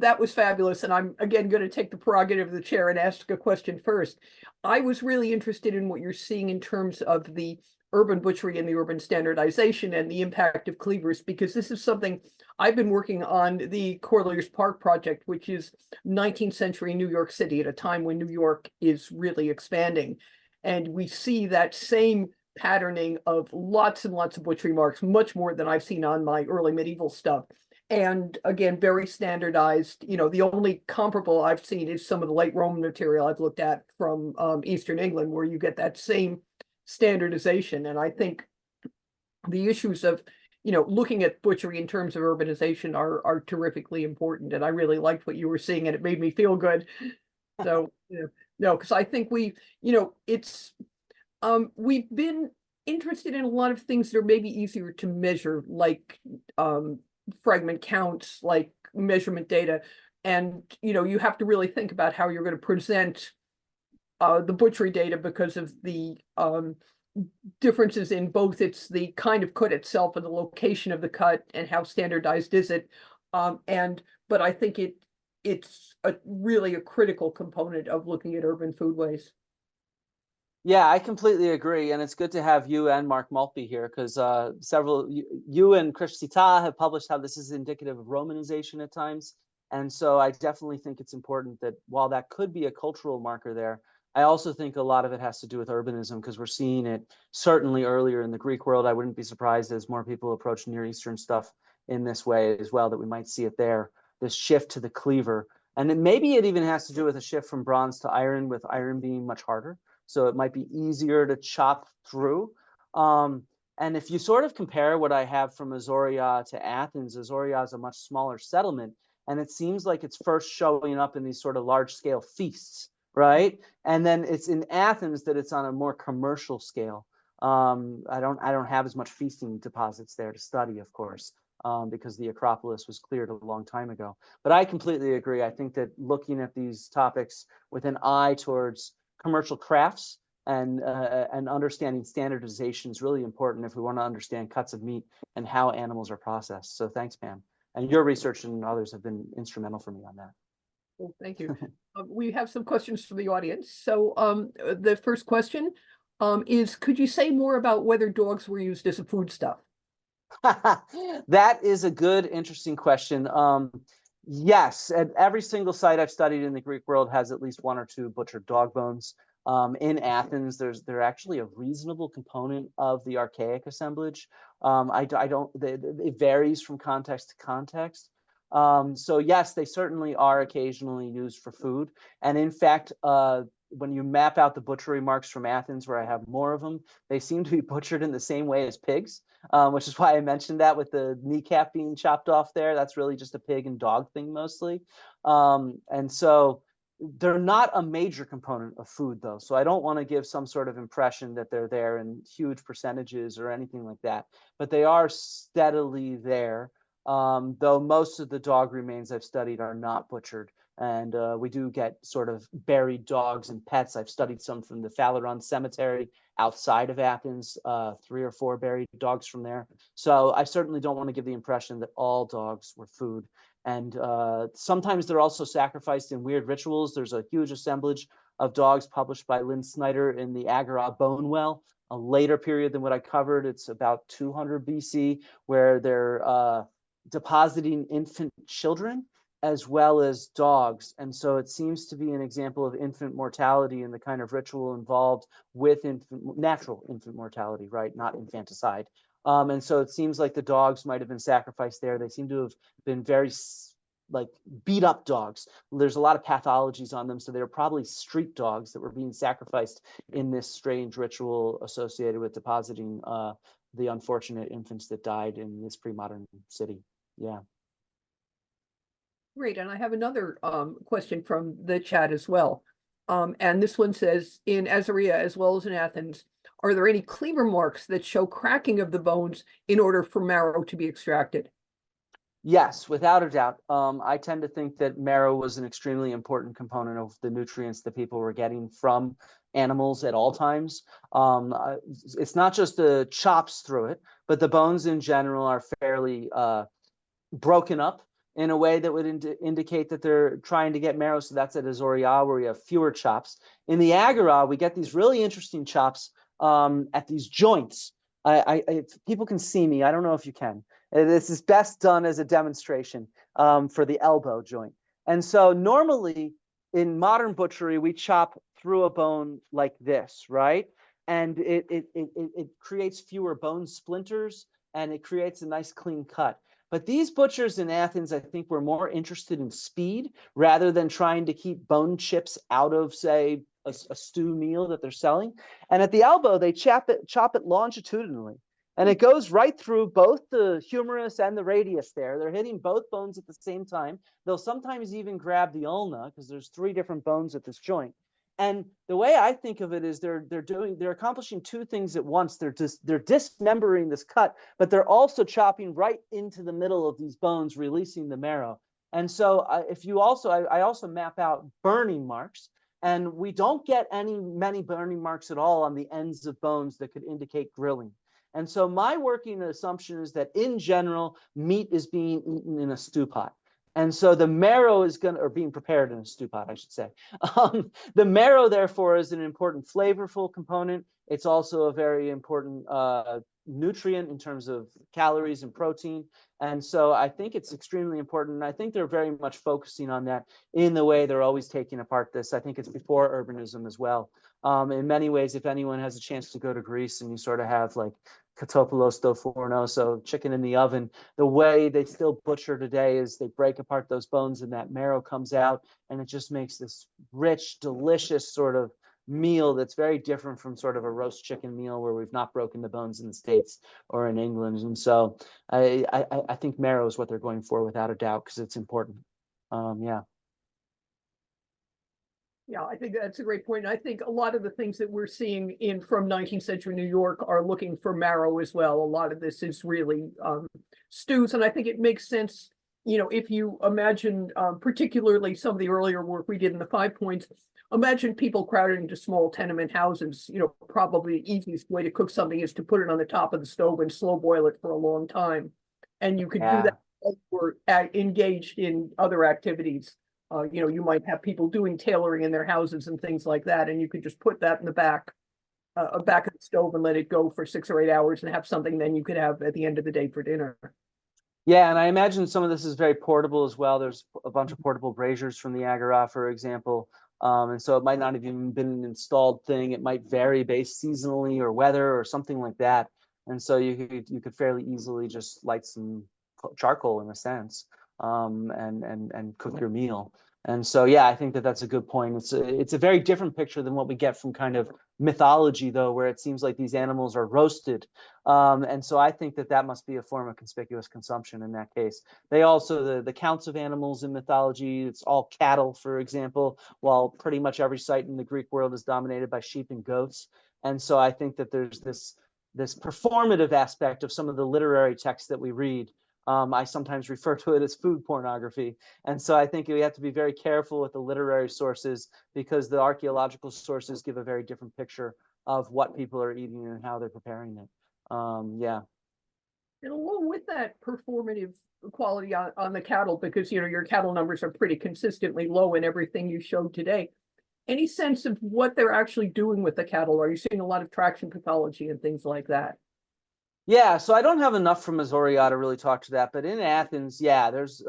that was fabulous. And I'm again going to take the prerogative of the chair and ask a question first. I was really interested in what you're seeing in terms of the urban butchery and the urban standardization and the impact of cleavers, because this is something I've been working on, the Corlier's Park project, which is 19th century New York City at a time when New York is really expanding. And we see that same patterning of lots and lots of butchery marks, much more than I've seen on my early medieval stuff. And again, very standardized. You know, the only comparable I've seen is some of the late Roman material I've looked at from Eastern England, where you get that same standardization. And I think the issues of, you know, looking at butchery in terms of urbanization are terrifically important. And I really liked what you were seeing, and it made me feel good. So, you know, no, because I think we, you know, it's we've been interested in a lot of things that are maybe easier to measure, like fragment counts, like measurement data. And, you know, you have to really think about how you're going to present the butchery data, because of the differences in both it's the kind of cut itself and the location of the cut and how standardized is it. But I think it's really a critical component of looking at urban foodways. Yeah, I completely agree, and it's good to have you and Mark Maltby here, because you and Krish Sita have published how this is indicative of Romanization at times, and so I definitely think it's important that while that could be a cultural marker there, I also think a lot of it has to do with urbanism, because we're seeing it certainly earlier in the Greek world. I wouldn't be surprised as more people approach Near Eastern stuff in this way as well, that we might see it there, this shift to the cleaver. And then maybe it even has to do with a shift from bronze to iron, with iron being much harder. So it might be easier to chop through. And if you sort of compare what I have from Azoria to Athens, Azoria is a much smaller settlement. And it seems like it's first showing up in these sort of large scale feasts, right? And then it's in Athens that it's on a more commercial scale. I don't have as much feasting deposits there to study, of course, because the Acropolis was cleared a long time ago. But I completely agree. I think that looking at these topics with an eye towards commercial crafts and understanding standardization is really important if we want to understand cuts of meat and how animals are processed. So thanks, Pam. And your research and others have been instrumental for me on that. Well, thank you. We have some questions from the audience. So the first question is, could you say more about whether dogs were used as a foodstuff? That is a good, interesting question. Yes, at every single site I've studied in the Greek world has at least one or two butchered dog bones. In Athens, they're actually a reasonable component of the archaic assemblage. It varies from context to context. So yes, they certainly are occasionally used for food. And in fact, when you map out the butchery marks from Athens, where I have more of them, they seem to be butchered in the same way as pigs, which is why I mentioned that with the kneecap being chopped off there. That's really just a pig and dog thing mostly. And so they're not a major component of food, though. So I don't want to give some sort of impression that they're there in huge percentages or anything like that. But they are steadily there, though most of the dog remains I've studied are not butchered. And we do get sort of buried dogs and pets. I've studied some from the Phaleron Cemetery outside of Athens, 3 or 4 buried dogs from there. So I certainly don't want to give the impression that all dogs were food. And sometimes they're also sacrificed in weird rituals. There's a huge assemblage of dogs published by Lynn Snyder in the Agora Bone Well, a later period than what I covered. It's about 200 BC, where they're depositing infant children as well as dogs. And so it seems to be an example of infant mortality and the kind of ritual involved with natural infant mortality, right? Not infanticide. And so it seems like the dogs might have been sacrificed there. They seem to have been very like beat up dogs. There's a lot of pathologies on them. So they're probably street dogs that were being sacrificed in this strange ritual associated with depositing the unfortunate infants that died in this pre-modern city. Yeah. Great. And I have another question from the chat as well. And this one says, in Azoria as well as in Athens, are there any cleaver marks that show cracking of the bones in order for marrow to be extracted? Yes, without a doubt. I tend to think that marrow was an extremely important component of the nutrients that people were getting from animals at all times. It's not just the chops through it, but the bones in general are fairly broken up in a way that would indicate that they're trying to get marrow. So that's at Azoria, where we have fewer chops. In the Agora, we get these really interesting chops at these joints. If people can see me, I don't know if you can. This is best done as a demonstration for the elbow joint. And so normally in modern butchery, we chop through a bone like this, right? And it creates fewer bone splinters, and it creates a nice clean cut. But these butchers in Athens, I think, were more interested in speed rather than trying to keep bone chips out of, say, a stew meal that they're selling. And at the elbow, they chop it longitudinally. And it goes right through both the humerus and the radius there. They're hitting both bones at the same time. They'll sometimes even grab the ulna, because there's 3 different bones at this joint. And the way I think of it is they're accomplishing 2 things at once. They're dismembering this cut, but they're also chopping right into the middle of these bones, releasing the marrow. And so I also map out burning marks, and we don't get many burning marks at all on the ends of bones that could indicate grilling. And so my working assumption is that in general, meat is being eaten in a stew pot. And so the marrow is or being prepared in a stew pot, I should say. The marrow, therefore, is an important flavorful component. It's also a very important nutrient in terms of calories and protein. And so I think it's extremely important. And I think they're very much focusing on that in the way they're always taking apart this. I think it's before urbanism as well. In many ways, if anyone has a chance to go to Greece and you sort of have like katopoulos do forno, so chicken in the oven, the way they still butcher today is they break apart those bones and that marrow comes out, and it just makes this rich, delicious sort of meal that's very different from sort of a roast chicken meal where we've not broken the bones in the States or in England. And so I think marrow is what they're going for without a doubt, because it's important. Yeah. Yeah, I think that's a great point. I think a lot of the things that we're seeing from 19th century New York are looking for marrow as well. A lot of this is really stews, and I think it makes sense, if you imagine particularly some of the earlier work we did in the 5 points, imagine people crowded into small tenement houses. Probably the easiest way to cook something is to put it on the top of the stove and slow boil it for a long time. And you could do that while you're engaged in other activities. You might have people doing tailoring in their houses and things like that, and you could just put that in the back of the stove and let it go for 6 or 8 hours and have something then you could have at the end of the day for dinner. Yeah, and I imagine some of this is very portable as well. There's a bunch of portable braziers from the Agora, for example. And so it might not have even been an installed thing. It might vary based seasonally or weather or something like that. And so you could fairly easily just light some charcoal in a sense, and cook your meal. And so, yeah, I think that that's a good point. It's a very different picture than what we get from kind of mythology, though, where it seems like these animals are roasted. And so I think that that must be a form of conspicuous consumption in that case. They also, the counts of animals in mythology, it's all cattle, for example, while pretty much every site in the Greek world is dominated by sheep and goats. And so I think that there's this performative aspect of some of the literary texts that we read. I sometimes refer to it as food pornography. And so I think we have to be very careful with the literary sources, because the archaeological sources give a very different picture of what people are eating and how they're preparing it. Yeah. And along with that performative quality on the cattle, because your cattle numbers are pretty consistently low in everything you showed today, any sense of what they're actually doing with the cattle? Are you seeing a lot of traction pathology and things like that? Yeah, so I don't have enough from Azoria to really talk to that, but in Athens, yeah, there's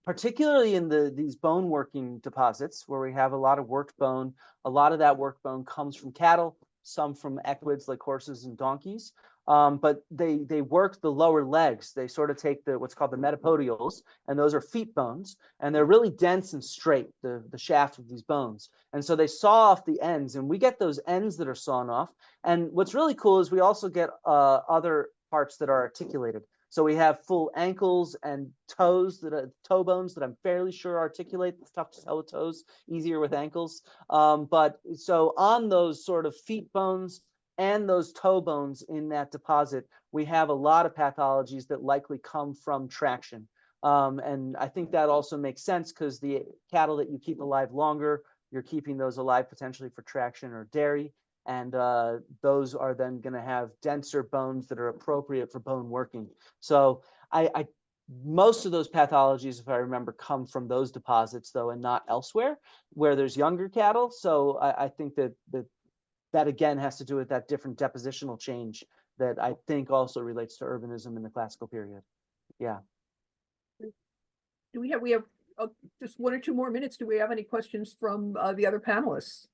particularly in these bone working deposits where we have a lot of worked bone. A lot of that worked bone comes from cattle, some from equids like horses and donkeys. But they work the lower legs. They sort of take what's called the metapodials, and those are feet bones, and they're really dense and straight, the shaft of these bones. And so they saw off the ends, and we get those ends that are sawn off. And what's really cool is we also get other parts that are articulated. So we have full ankles and toes, toe bones that I'm fairly sure articulate. It's tough to tell with toes, easier with ankles. But so on those sort of feet bones and those toe bones in that deposit, we have a lot of pathologies that likely come from traction. And I think that also makes sense, because the cattle that you keep alive longer, you're keeping those alive potentially for traction or dairy. And those are then going to have denser bones that are appropriate for bone working. So I Most of those pathologies, if I remember, come from those deposits, though, and not elsewhere where there's younger cattle. So I think that again has to do with that different depositional change that I think also relates to urbanism in the classical period. Yeah. Do we have just 1 or 2 more minutes? Do we have any questions from the other panelists?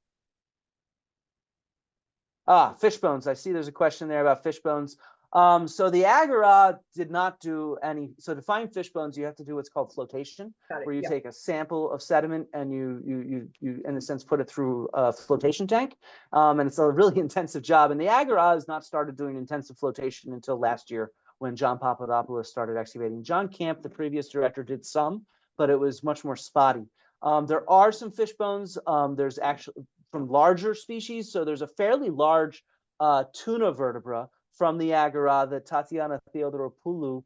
Fish bones. I see there's a question there about fish bones. So the Agora did not do any. So to find fish bones, you have to do what's called flotation, where you take a sample of sediment and you in a sense put it through a flotation tank. And it's a really intensive job. And the Agora has not started doing intensive flotation until last year when John Papadopoulos started excavating. John Camp, the previous director, did some, but it was much more spotty. There are some fish bones. There's actually from larger species. So there's a fairly large tuna vertebra from the Agora that Tatiana Theodoropoulou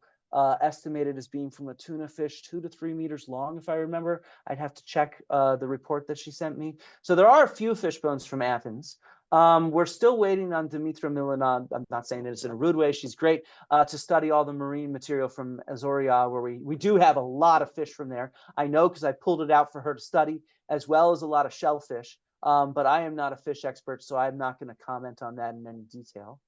estimated as being from a tuna fish 2 to 3 meters long, if I remember. I'd have to check the report that she sent me. So there are a few fish bones from Athens. We're still waiting on Dimitra Milana. I'm not saying this in a rude way. She's great to study all the marine material from Azoria, where we do have a lot of fish from there. I know because I pulled it out for her to study, as well as a lot of shellfish. But I am not a fish expert, so I'm not going to comment on that in any detail.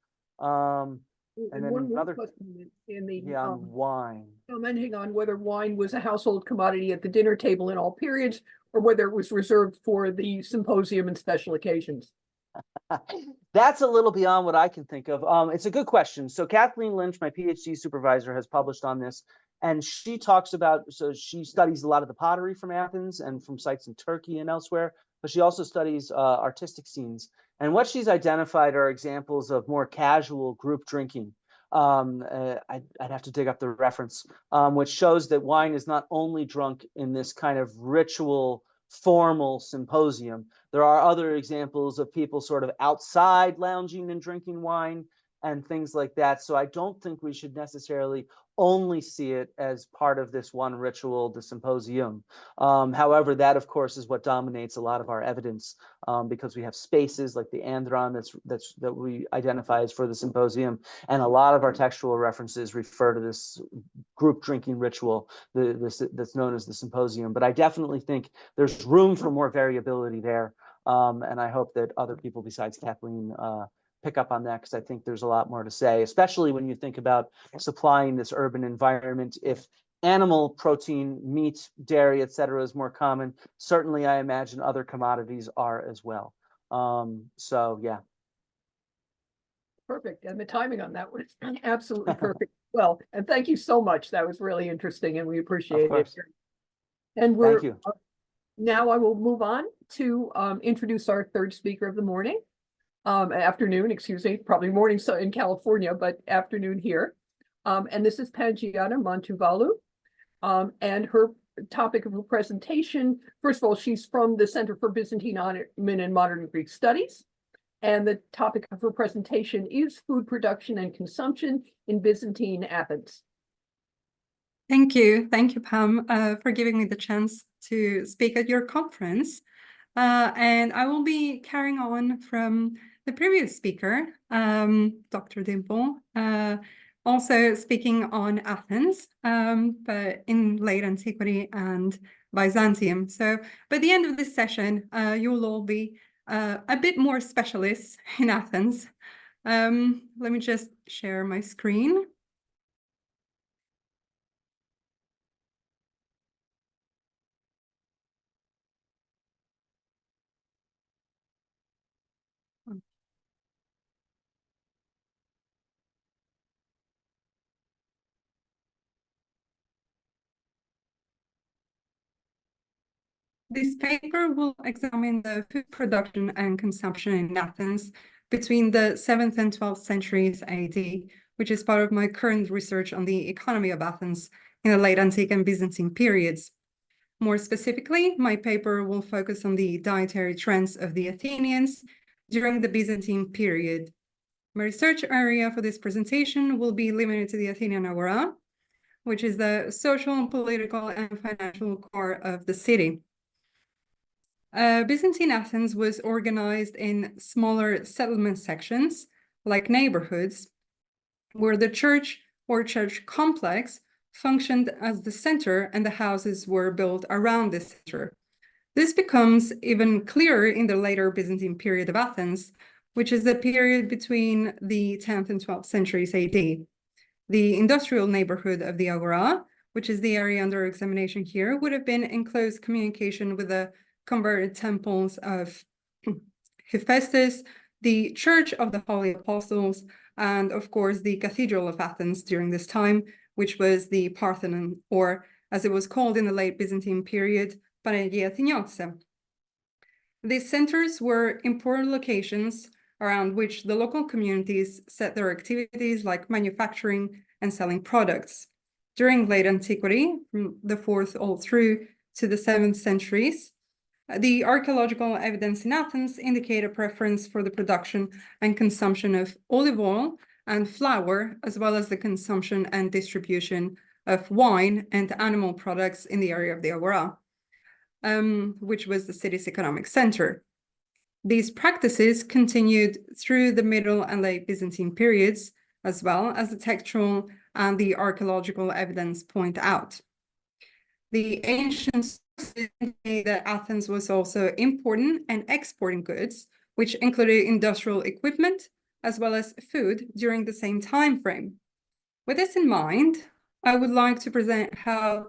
And then another question in the wine. Commenting on whether wine was a household commodity at the dinner table in all periods, or whether it was reserved for the symposium and special occasions. That's a little beyond what I can think of. It's a good question. So Kathleen Lynch, my PhD supervisor, has published on this, and she talks about, so she studies a lot of the pottery from Athens and from sites in Turkey and elsewhere, but she also studies artistic scenes. And what she's identified are examples of more casual group drinking. I'd have to dig up the reference, which shows that wine is not only drunk in this kind of ritual, formal symposium. There are other examples of people sort of outside lounging and drinking wine and things like that. So I don't think we should necessarily only see it as part of this one ritual, the symposium. However, that of course is what dominates a lot of our evidence, because we have spaces like the andron that we identify as for the symposium, and a lot of our textual references refer to this group drinking ritual that's known as the symposium. But I definitely think there's room for more variability there, and I hope that other people besides Kathleen pick up on that, because I think there's a lot more to say, especially when you think about supplying this urban environment. If animal protein, meat, dairy, etc. is more common, certainly I imagine other commodities are as well. So yeah. Perfect. And the timing on that was absolutely perfect. Well, and thank you so much. That was really interesting and we appreciate it. And we're, thank you. Now I will move on to introduce our third speaker of the morning. Afternoon, excuse me, probably morning so in California, but afternoon here. And this is Panagiota Mantouvalou. And her topic of her presentation, first of all, she's from the Center for Byzantine Ottoman and Modern Greek Studies. And the topic of her presentation is food production and consumption in Byzantine Athens. Thank you, Pam, for giving me the chance to speak at your conference. And I will be carrying on from the previous speaker, Dr. Dibble, also speaking on Athens, but in late antiquity and Byzantium. So by the end of this session, you will all be a bit more specialists in Athens. Let me just share my screen. This paper will examine the food production and consumption in Athens between the 7th and 12th centuries AD, which is part of my current research on the economy of Athens in the late Antique and Byzantine periods. More specifically, my paper will focus on the dietary trends of the Athenians during the Byzantine period. My research area for this presentation will be limited to the Athenian Agora, which is the social, political, and financial core of the city. Byzantine Athens was organized in smaller settlement sections, like neighborhoods, where the church or church complex functioned as the center and the houses were built around the center. This becomes even clearer in the later Byzantine period of Athens, which is the period between the 10th and 12th centuries AD. The industrial neighborhood of the Agora, which is the area under examination here, would have been in close communication with the converted temples of Hephaestus, the Church of the Holy Apostles, and of course the Cathedral of Athens during this time, which was the Parthenon, or as it was called in the late Byzantine period, Panagiota. These centers were important locations around which the local communities set their activities like manufacturing and selling products. During late antiquity, from the 4th all through to the 7th centuries, the archaeological evidence in Athens indicate a preference for the production and consumption of olive oil and flour, as well as the consumption and distribution of wine and animal products in the area of the Agora, which was the city's economic center. These practices continued through the Middle and Late Byzantine periods, as well as the textual and the archaeological evidence point out. The ancient sources indicate that Athens was also importing and exporting goods, which included industrial equipment as well as food during the same time frame. With this in mind, I would like to present how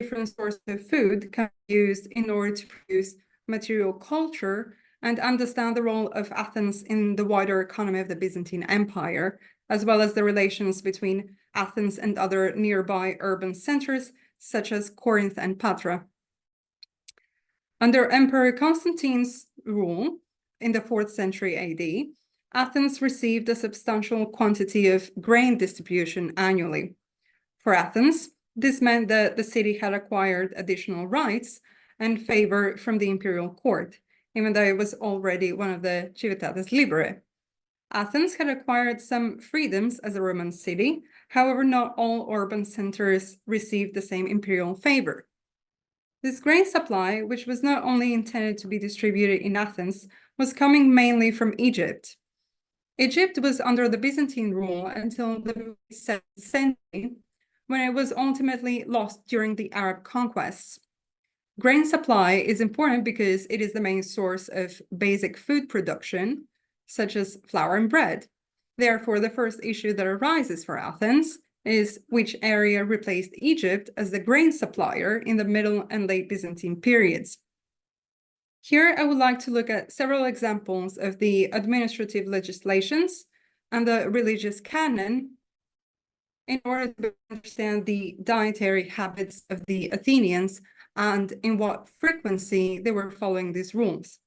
different sources of food can be used in order to produce material culture and understand the role of Athens in the wider economy of the Byzantine Empire, as well as the relations between Athens and other nearby urban centers, such as Corinth and Patra. Under Emperor Constantine's rule in the 4th century AD, Athens received a substantial quantity of grain distribution annually. For Athens, this meant that the city had acquired additional rights and favor from the imperial court, even though it was already one of the civitates liberae. Athens had acquired some freedoms as a Roman city, however, not all urban centers received the same imperial favor. This grain supply, which was not only intended to be distributed in Athens, was coming mainly from Egypt. Egypt was under the Byzantine rule until the 7th century, when it was ultimately lost during the Arab conquests. Grain supply is important because it is the main source of basic food production, such as flour and bread. Therefore, the first issue that arises for Athens is which area replaced Egypt as the grain supplier in the Middle and Late Byzantine periods. Here, I would like to look at several examples of the administrative legislations and the religious canon in order to understand the dietary habits of the Athenians and in what frequency they were following these rules.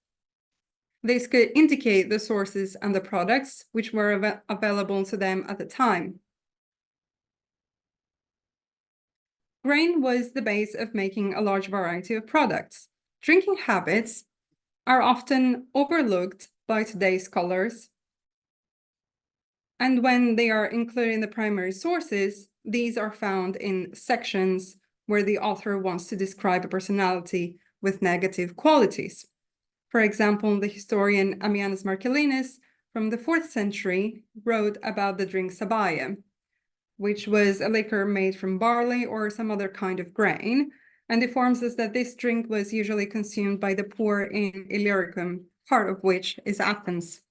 This could indicate the sources and the products which were available to them at the time. Grain was the base of making a large variety of products. Drinking habits are often overlooked by today's scholars, and when they are included in the primary sources, these are found in sections where the author wants to describe a personality with negative qualities. For example, the historian Ammianus Marcellinus from the 4th century wrote about the drink sabaya, which was a liquor made from barley or some other kind of grain, and informs us that this drink was usually consumed by the poor in Illyricum, part of which is Athens.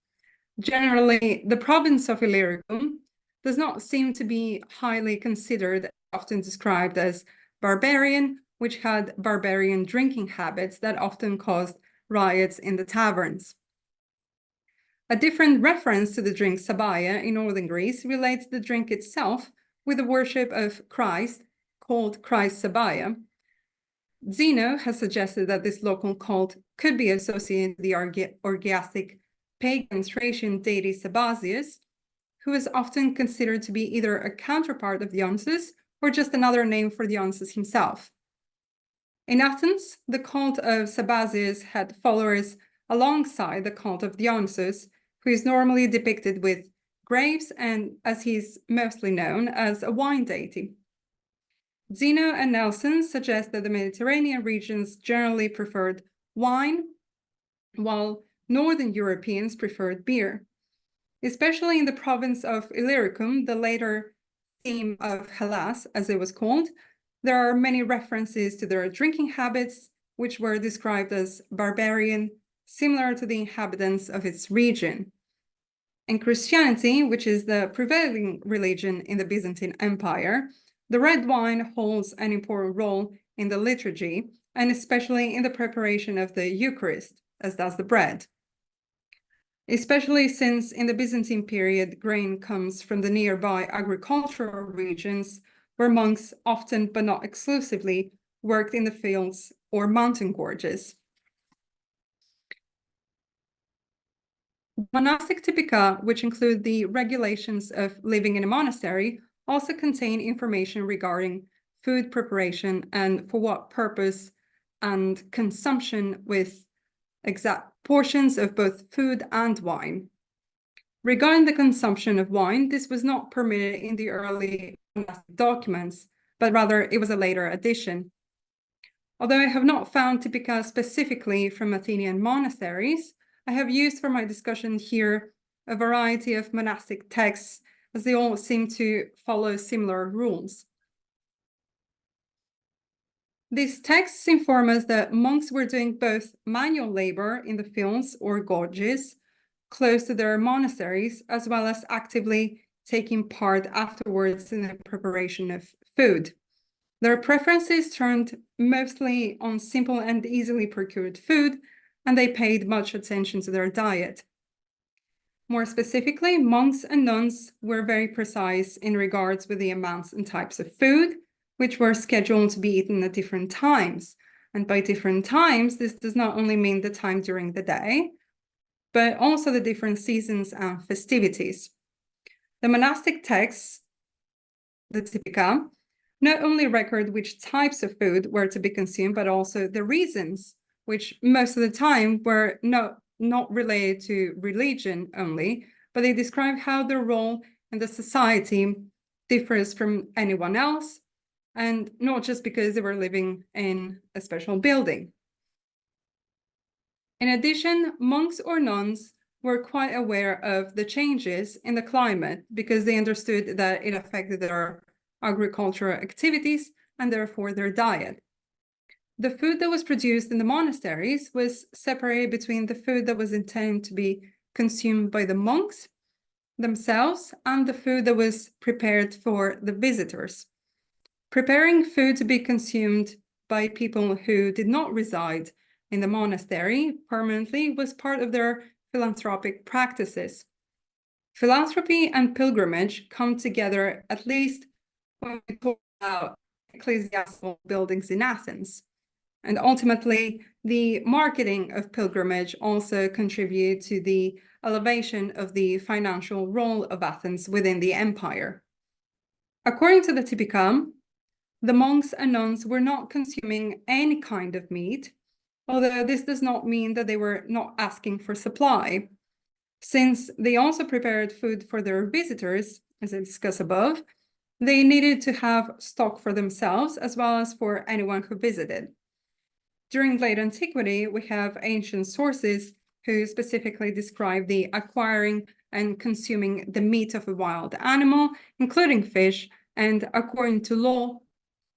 Generally, the province of Illyricum does not seem to be highly considered, often described as barbarian, which had barbarian drinking habits that often caused riots in the taverns. A different reference to the drink sabaya in northern Greece relates the drink itself with the worship of Christ, called Christ sabaya. Zeno has suggested that this local cult could be associated with the orgiastic pagan Thracian deity Sabazius, who is often considered to be either a counterpart of Dionysus or just another name for Dionysus himself. In Athens, the cult of Sabazius had followers alongside the cult of Dionysus, who is normally depicted with grapes and, as he's mostly known, as a wine deity. Zeno and Nelson suggest that the Mediterranean regions generally preferred wine, while Northern Europeans preferred beer. Especially in the province of Illyricum, the later theme of Hellas, as it was called, there are many references to their drinking habits, which were described as barbarian, similar to the inhabitants of its region. In Christianity, which is the prevailing religion in the Byzantine Empire, the red wine holds an important role in the liturgy, and especially in the preparation of the Eucharist, as does the bread. Especially since in the Byzantine period, grain comes from the nearby agricultural regions where monks often, but not exclusively, worked in the fields or mountain gorges. Monastic typica, which include the regulations of living in a monastery, also contain information regarding food preparation and for what purpose and consumption, with exact portions of both food and wine. Regarding the consumption of wine, this was not permitted in the early monastic documents, but rather it was a later addition. Although I have not found typica specifically from Athenian monasteries, I have used for my discussion here a variety of monastic texts, as they all seem to follow similar rules. These texts inform us that monks were doing both manual labor in the fields or gorges close to their monasteries, as well as actively taking part afterwards in the preparation of food. Their preferences turned mostly on simple and easily procured food, and they paid much attention to their diet. More specifically, monks and nuns were very precise in regards with the amounts and types of food, which were scheduled to be eaten at different times. And by different times, this does not only mean the time during the day, but also the different seasons and festivities. The monastic texts, the Typica, not only record which types of food were to be consumed, but also the reasons, which most of the time were not related to religion only, but they describe how their role in the society differs from anyone else, and not just because they were living in a special building. In addition, monks or nuns were quite aware of the changes in the climate because they understood that it affected their agricultural activities and therefore their diet. The food that was produced in the monasteries was separated between the food that was intended to be consumed by the monks themselves and the food that was prepared for the visitors. Preparing food to be consumed by people who did not reside in the monastery permanently was part of their philanthropic practices. Philanthropy and pilgrimage come together, at least when we talk about ecclesiastical buildings in Athens. And ultimately, the marketing of pilgrimage also contributed to the elevation of the financial role of Athens within the empire. According to the Typica, the monks and nuns were not consuming any kind of meat, although this does not mean that they were not asking for supply, since they also prepared food for their visitors, as I discussed above. They needed to have stock for themselves as well as for anyone who visited. During late antiquity, we have ancient sources who specifically describe the acquiring and consuming the meat of a wild animal, including fish, and according to law,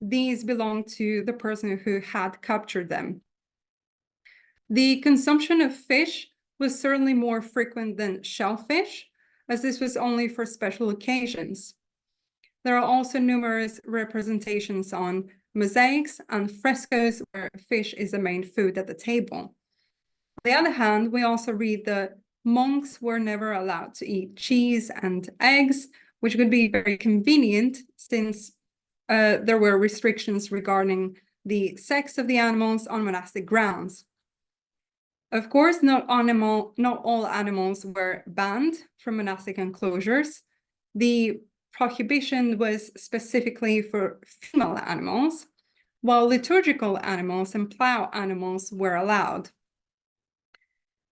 these belong to the person who had captured them. The consumption of fish was certainly more frequent than shellfish, as this was only for special occasions. There are also numerous representations on mosaics and frescoes where fish is the main food at the table. On the other hand, we also read that monks were never allowed to eat cheese and eggs, which would be very convenient since there were restrictions regarding the sex of the animals on monastic grounds. Of course, not all animals were banned from monastic enclosures. The prohibition was specifically for female animals, while liturgical animals and plow animals were allowed.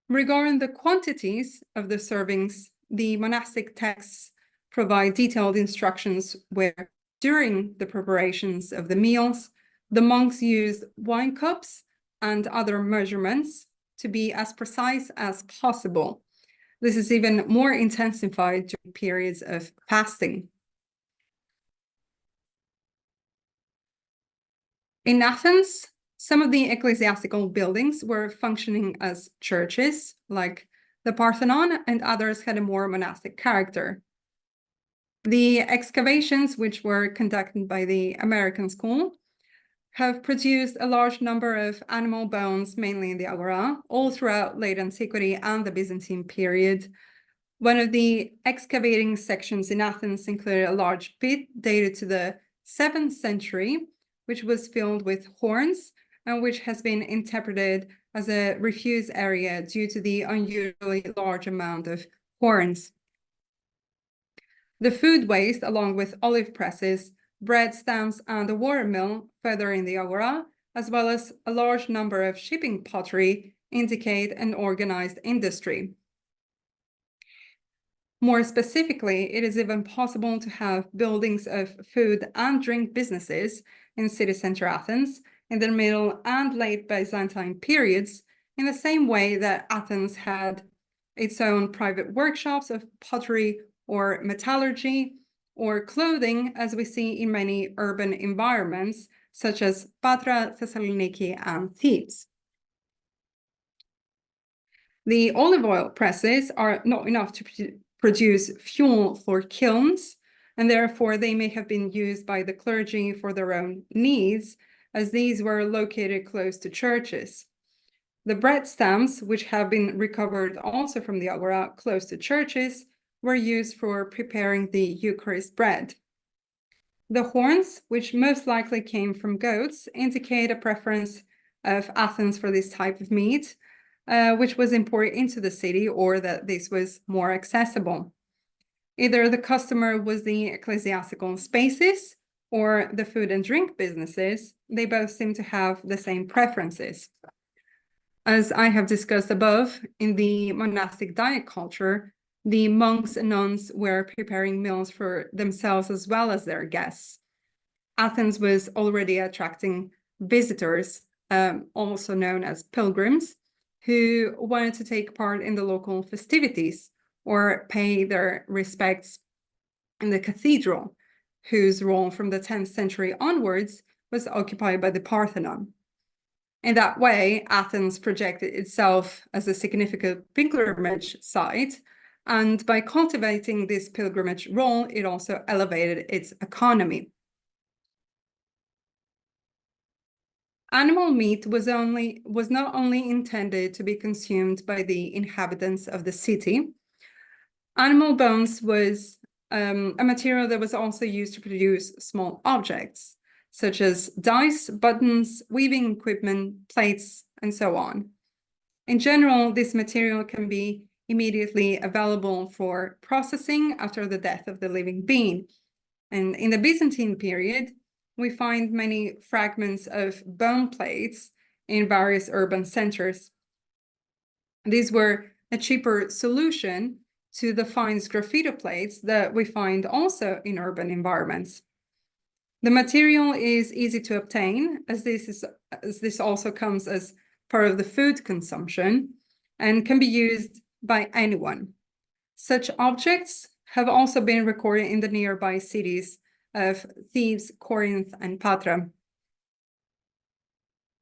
Regarding the quantities of the servings, the monastic texts provide detailed instructions where, during the preparations of the meals, the monks used wine cups and other measurements to be as precise as possible. This is even more intensified during periods of fasting. In Athens, some of the ecclesiastical buildings were functioning as churches, like the Parthenon, and others had a more monastic character. The excavations, which were conducted by the American School, have produced a large number of animal bones, mainly in the Agora, all throughout late antiquity and the Byzantine period. One of the excavating sections in Athens included a large pit dated to the 7th century, which was filled with horns and which has been interpreted as a refuse area due to the unusually large amount of horns. The food waste, along with olive presses, bread stamps, and a water mill further in the Agora, as well as a large number of shipping pottery, indicate an organized industry. More specifically, it is even possible to have buildings of food and drink businesses in city center Athens in the Middle and late Byzantine periods, in the same way that Athens had its own private workshops of pottery or metallurgy or clothing, as we see in many urban environments, such as Patra, Thessaloniki, and Thebes. The olive oil presses are not enough to produce fuel for kilns, and therefore they may have been used by the clergy for their own needs, as these were located close to churches. The bread stamps, which have been recovered also from the Agora close to churches, were used for preparing the Eucharist bread. The horns, which most likely came from goats, indicate a preference of Athens for this type of meat, which was imported into the city, or that this was more accessible. Either the customer was the ecclesiastical spaces or the food and drink businesses. They both seem to have the same preferences. As I have discussed above, in the monastic diet culture, the monks and nuns were preparing meals for themselves as well as their guests. Athens was already attracting visitors, also known as pilgrims, who wanted to take part in the local festivities or pay their respects in the cathedral, whose role from the 10th century onwards was occupied by the Parthenon. In that way, Athens projected itself as a significant pilgrimage site, and by cultivating this pilgrimage role, it also elevated its economy. Animal meat was not only intended to be consumed by the inhabitants of the city. Animal bones was a material that was also used to produce small objects, such as dice, buttons, weaving equipment, plates, and so on. In general, this material can be immediately available for processing after the death of the living being. And in the Byzantine period, we find many fragments of bone plates in various urban centers. These were a cheaper solution to the fine sgraffito plates that we find also in urban environments. The material is easy to obtain, as this also comes as part of the food consumption and can be used by anyone. Such objects have also been recorded in the nearby cities of Thebes, Corinth, and Patra.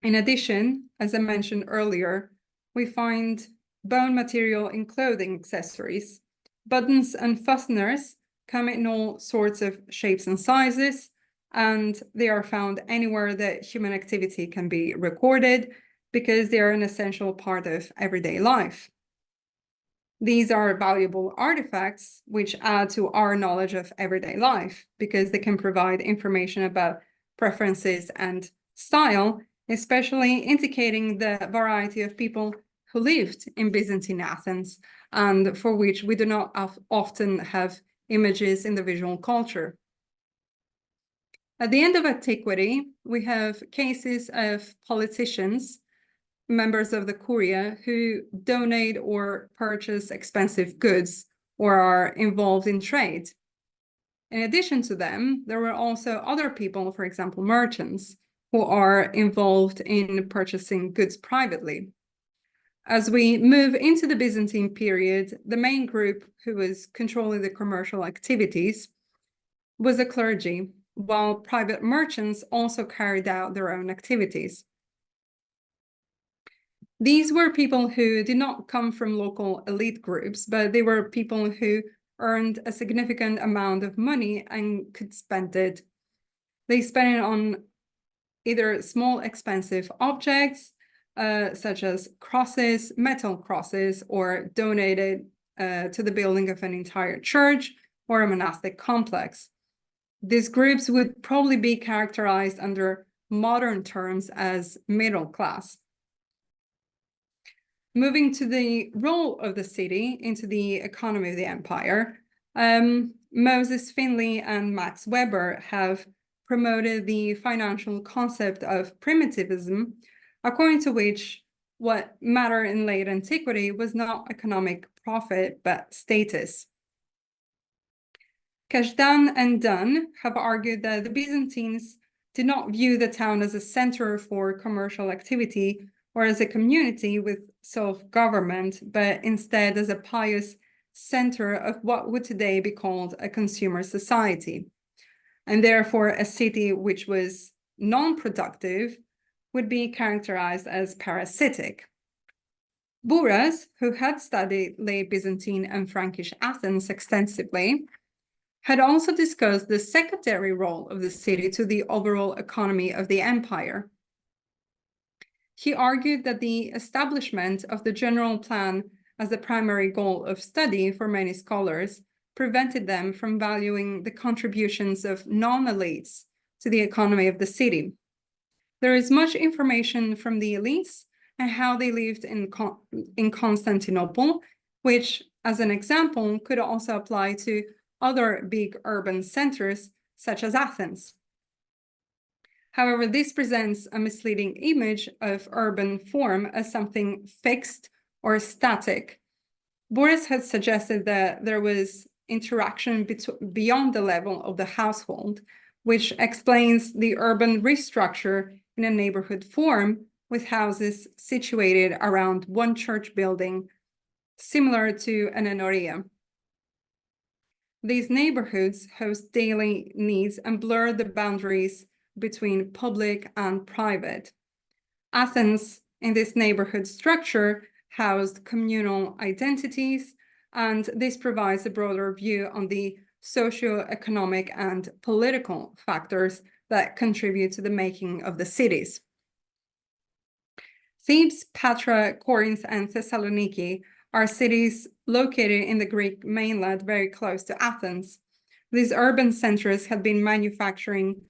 In addition, as I mentioned earlier, we find bone material in clothing accessories. Buttons and fasteners come in all sorts of shapes and sizes, and they are found anywhere that human activity can be recorded because they are an essential part of everyday life. These are valuable artifacts which add to our knowledge of everyday life because they can provide information about preferences and style, especially indicating the variety of people who lived in Byzantine Athens and for which we do not often have images in the visual culture. At the end of antiquity, we have cases of politicians, members of the Curia, who donate or purchase expensive goods or are involved in trade. In addition to them, there were also other people, for example, merchants, who are involved in purchasing goods privately. As we move into the Byzantine period, the main group who was controlling the commercial activities was the clergy, while private merchants also carried out their own activities. These were people who did not come from local elite groups, but they were people who earned a significant amount of money and could spend it. They spent it on either small expensive objects, such as crosses, metal crosses, or donated to the building of an entire church or a monastic complex. These groups would probably be characterized under modern terms as middle class. Moving to the role of the city into the economy of the empire, Moses Finley and Max Weber have promoted the financial concept of primitivism, according to which what mattered in late antiquity was not economic profit, but status. Kashdan and Dunn have argued that the Byzantines did not view the town as a center for commercial activity or as a community with self-government, but instead as a pious center of what would today be called a consumer society. And therefore, a city which was non-productive would be characterized as parasitic. Buras, who had studied late Byzantine and Frankish Athens extensively, had also discussed the secondary role of the city to the overall economy of the empire. He argued that the establishment of the general plan as the primary goal of study for many scholars prevented them from valuing the contributions of non-elites to the economy of the city. There is much information from the elites and how they lived in Constantinople, which, as an example, could also apply to other big urban centers, such as Athens. However, this presents a misleading image of urban form as something fixed or static. Boris had suggested that there was interaction beyond the level of the household, which explains the urban restructure in a neighborhood form with houses situated around one church building, similar to an Anatolia. These neighborhoods host daily needs and blur the boundaries between public and private. Athens, in this neighborhood structure, housed communal identities, and this provides a broader view on the socio-economic and political factors that contribute to the making of the cities. Thebes, Patra, Corinth, and Thessaloniki are cities located in the Greek mainland very close to Athens. These urban centers had been manufacturing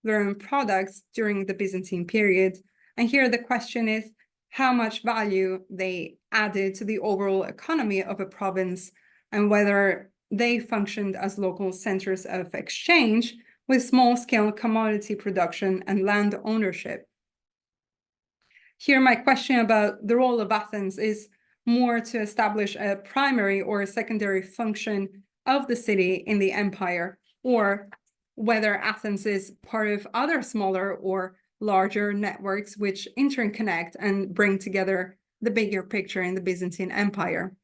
their own products during the Byzantine period. And here the question is how much value they added to the overall economy of a province and whether they functioned as local centers of exchange with small-scale commodity production and land ownership. Here, my question about the role of Athens is more to establish a primary or a secondary function of the city in the empire, or whether Athens is part of other smaller or larger networks which interconnect and bring together the bigger picture in the Byzantine Empire.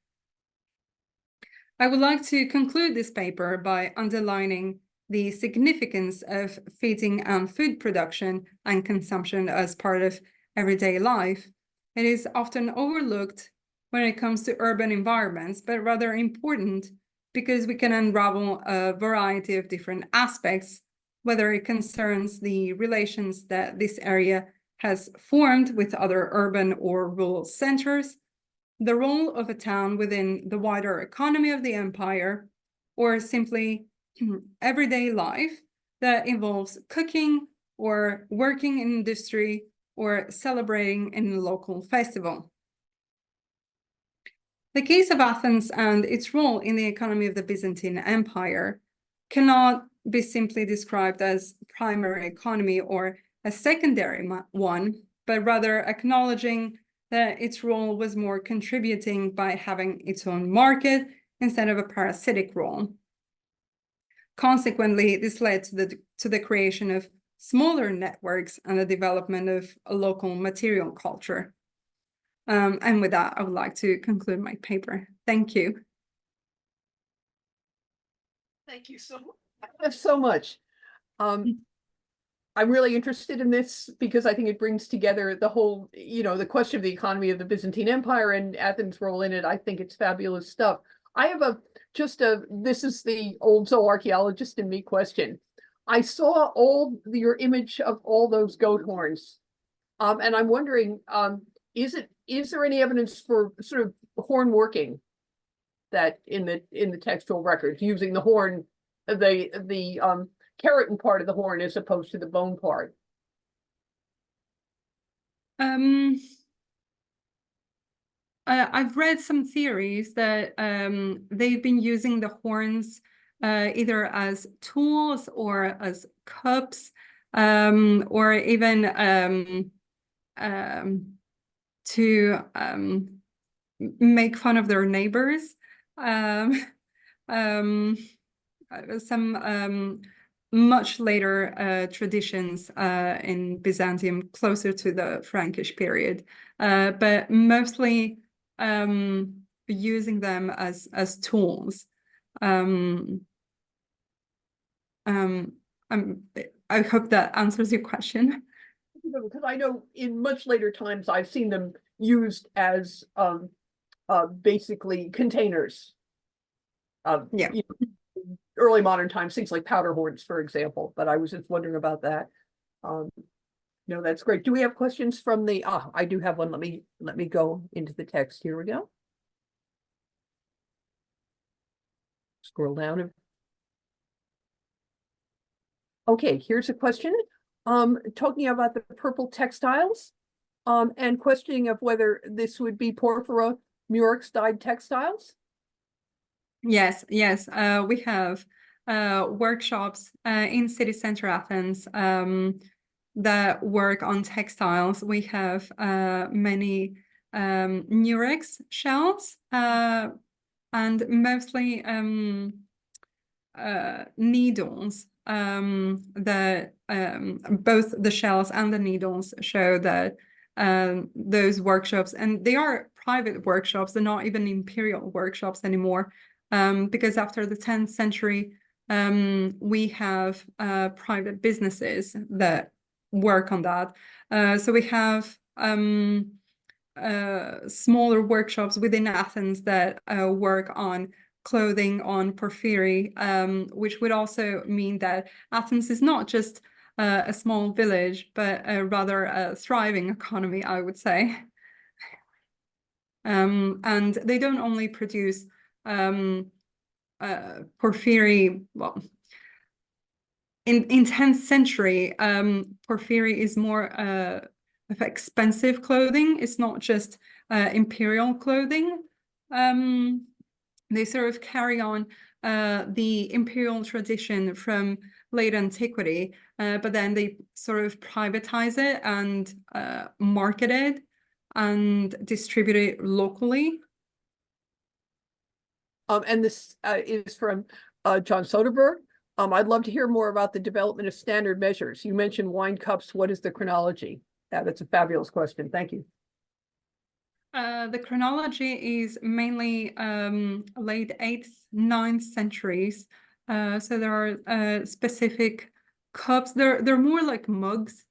I would like to conclude this paper by underlining the significance of feeding and food production and consumption as part of everyday life. It is often overlooked when it comes to urban environments, but rather important because we can unravel a variety of different aspects, whether it concerns the relations that this area has formed with other urban or rural centers, the role of a town within the wider economy of the empire, or simply everyday life that involves cooking or working in industry or celebrating in a local festival. The case of Athens and its role in the economy of the Byzantine Empire cannot be simply described as primary economy or a secondary one, but rather acknowledging that its role was more contributing by having its own market instead of a parasitic role. Consequently, this led to the creation of smaller networks and the development of a local material culture. And with that, I would like to conclude my paper. Thank you. Thank you so much. I'm really interested in this because I think it brings together the whole, the question of the economy of the Byzantine Empire and Athens' role in it. I think it's fabulous stuff. I have this is the old zooarchaeologist in me question. I saw your image of all those goat horns. And I'm wondering, is there any evidence for sort of horn working that in the textual records using the horn, the keratin part of the horn as opposed to the bone part? I've read some theories that they've been using the horns either as tools or as cups, or even to make fun of their neighbors. Some much later traditions in Byzantium, closer to the Frankish period, but mostly using them as tools. I hope that answers your question. Because I know in much later times I've seen them used as basically containers. Yeah. Early modern times, things like powder horns, for example. But I was just wondering about that. No, that's great. Do we have questions from the? I do have one. Let me go into the text. Here we go. Scroll down. Okay, here's a question. Talking about the purple textiles, and questioning of whether this would be porphyra murex dyed textiles. Yes, we have workshops in city center Athens that work on textiles. We have many murex shells and mostly needles. That both the shells and the needles show that those workshops, and they are private workshops, they're not even imperial workshops anymore, because after the 10th century we have private businesses that work on that. So we have smaller workshops within Athens that work on clothing, on porphyry, which would also mean that Athens is not just a small village, but rather a thriving economy, I would say. And they don't only produce porphyry. Well, in 10th century, porphyry is more of expensive clothing. It's not just imperial clothing. They sort of carry on the imperial tradition from late antiquity, but then they sort of privatize it and market it and distribute it locally. And this is from John Soderberg. I'd love to hear more about the development of standard measures. You mentioned wine cups. What is the chronology? Yeah, that's a fabulous question. Thank you. The chronology is mainly late 8th, 9th centuries. So there are specific cups. They're more like mugs,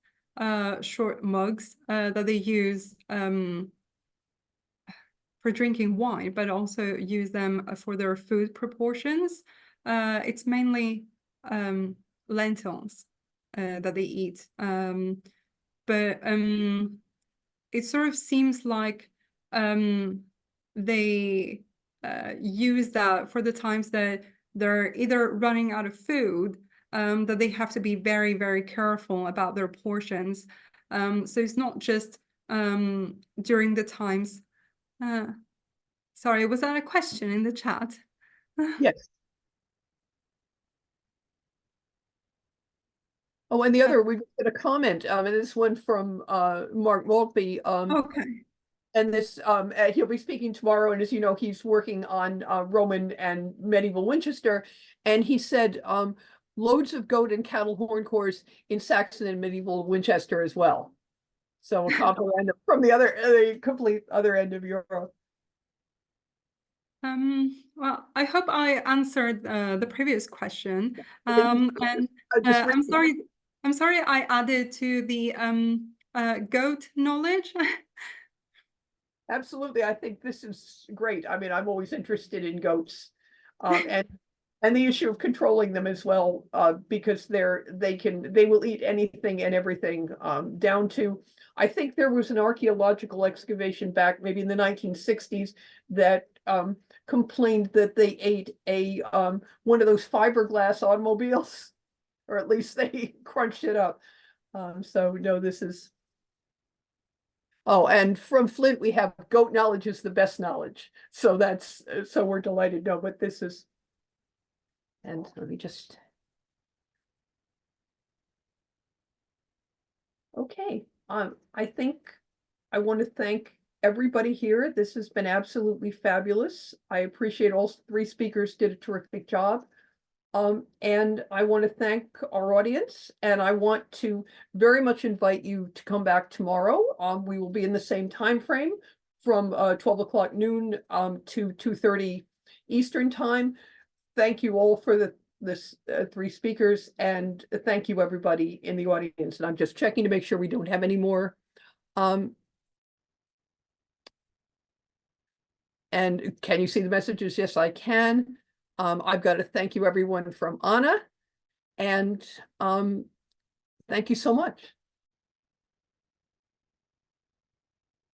short mugs that they use for drinking wine, but also use them for their food proportions. It's mainly lentils that they eat. But it sort of seems like they use that for the times that they're either running out of food, that they have to be very, very careful about their portions. So it's not just during the times. Sorry, was that a question in the chat? Yes. Oh, and the other, we've got a comment, and this one from Mark Maltby. Okay. And this, he'll be speaking tomorrow, and as you know, he's working on Roman and medieval Winchester, and he said loads of goat and cattle horn cores in Saxon and medieval Winchester as well. So a compliment from the complete other end of Europe. Well, I hope I answered the previous question. I think And just I'm sorry I added to the goat knowledge. Absolutely, I think this is great. I mean, I'm always interested in goats. And the issue of controlling them as well, because they will eat anything and everything, down to, I think there was an archaeological excavation back maybe in the 1960s that complained that they ate a one of those fiberglass automobiles, or at least they crunched it up. So no, this is. Oh, and from Flint, we have goat knowledge is the best knowledge. So so we're delighted. No, but this is. And let me just. Okay, I think I want to thank everybody here. This has been absolutely fabulous. I appreciate all three speakers did a terrific job. And I want to thank our audience, and I want to very much invite you to come back tomorrow. We will be in the same time frame from 12 o'clock noon to 2:30 Eastern time. Thank you all for this three speakers, and thank you everybody in the audience. And I'm just checking to make sure we don't have any more. And can you see the messages? Yes, I can. I've got to thank you everyone from Anna, and thank you so much.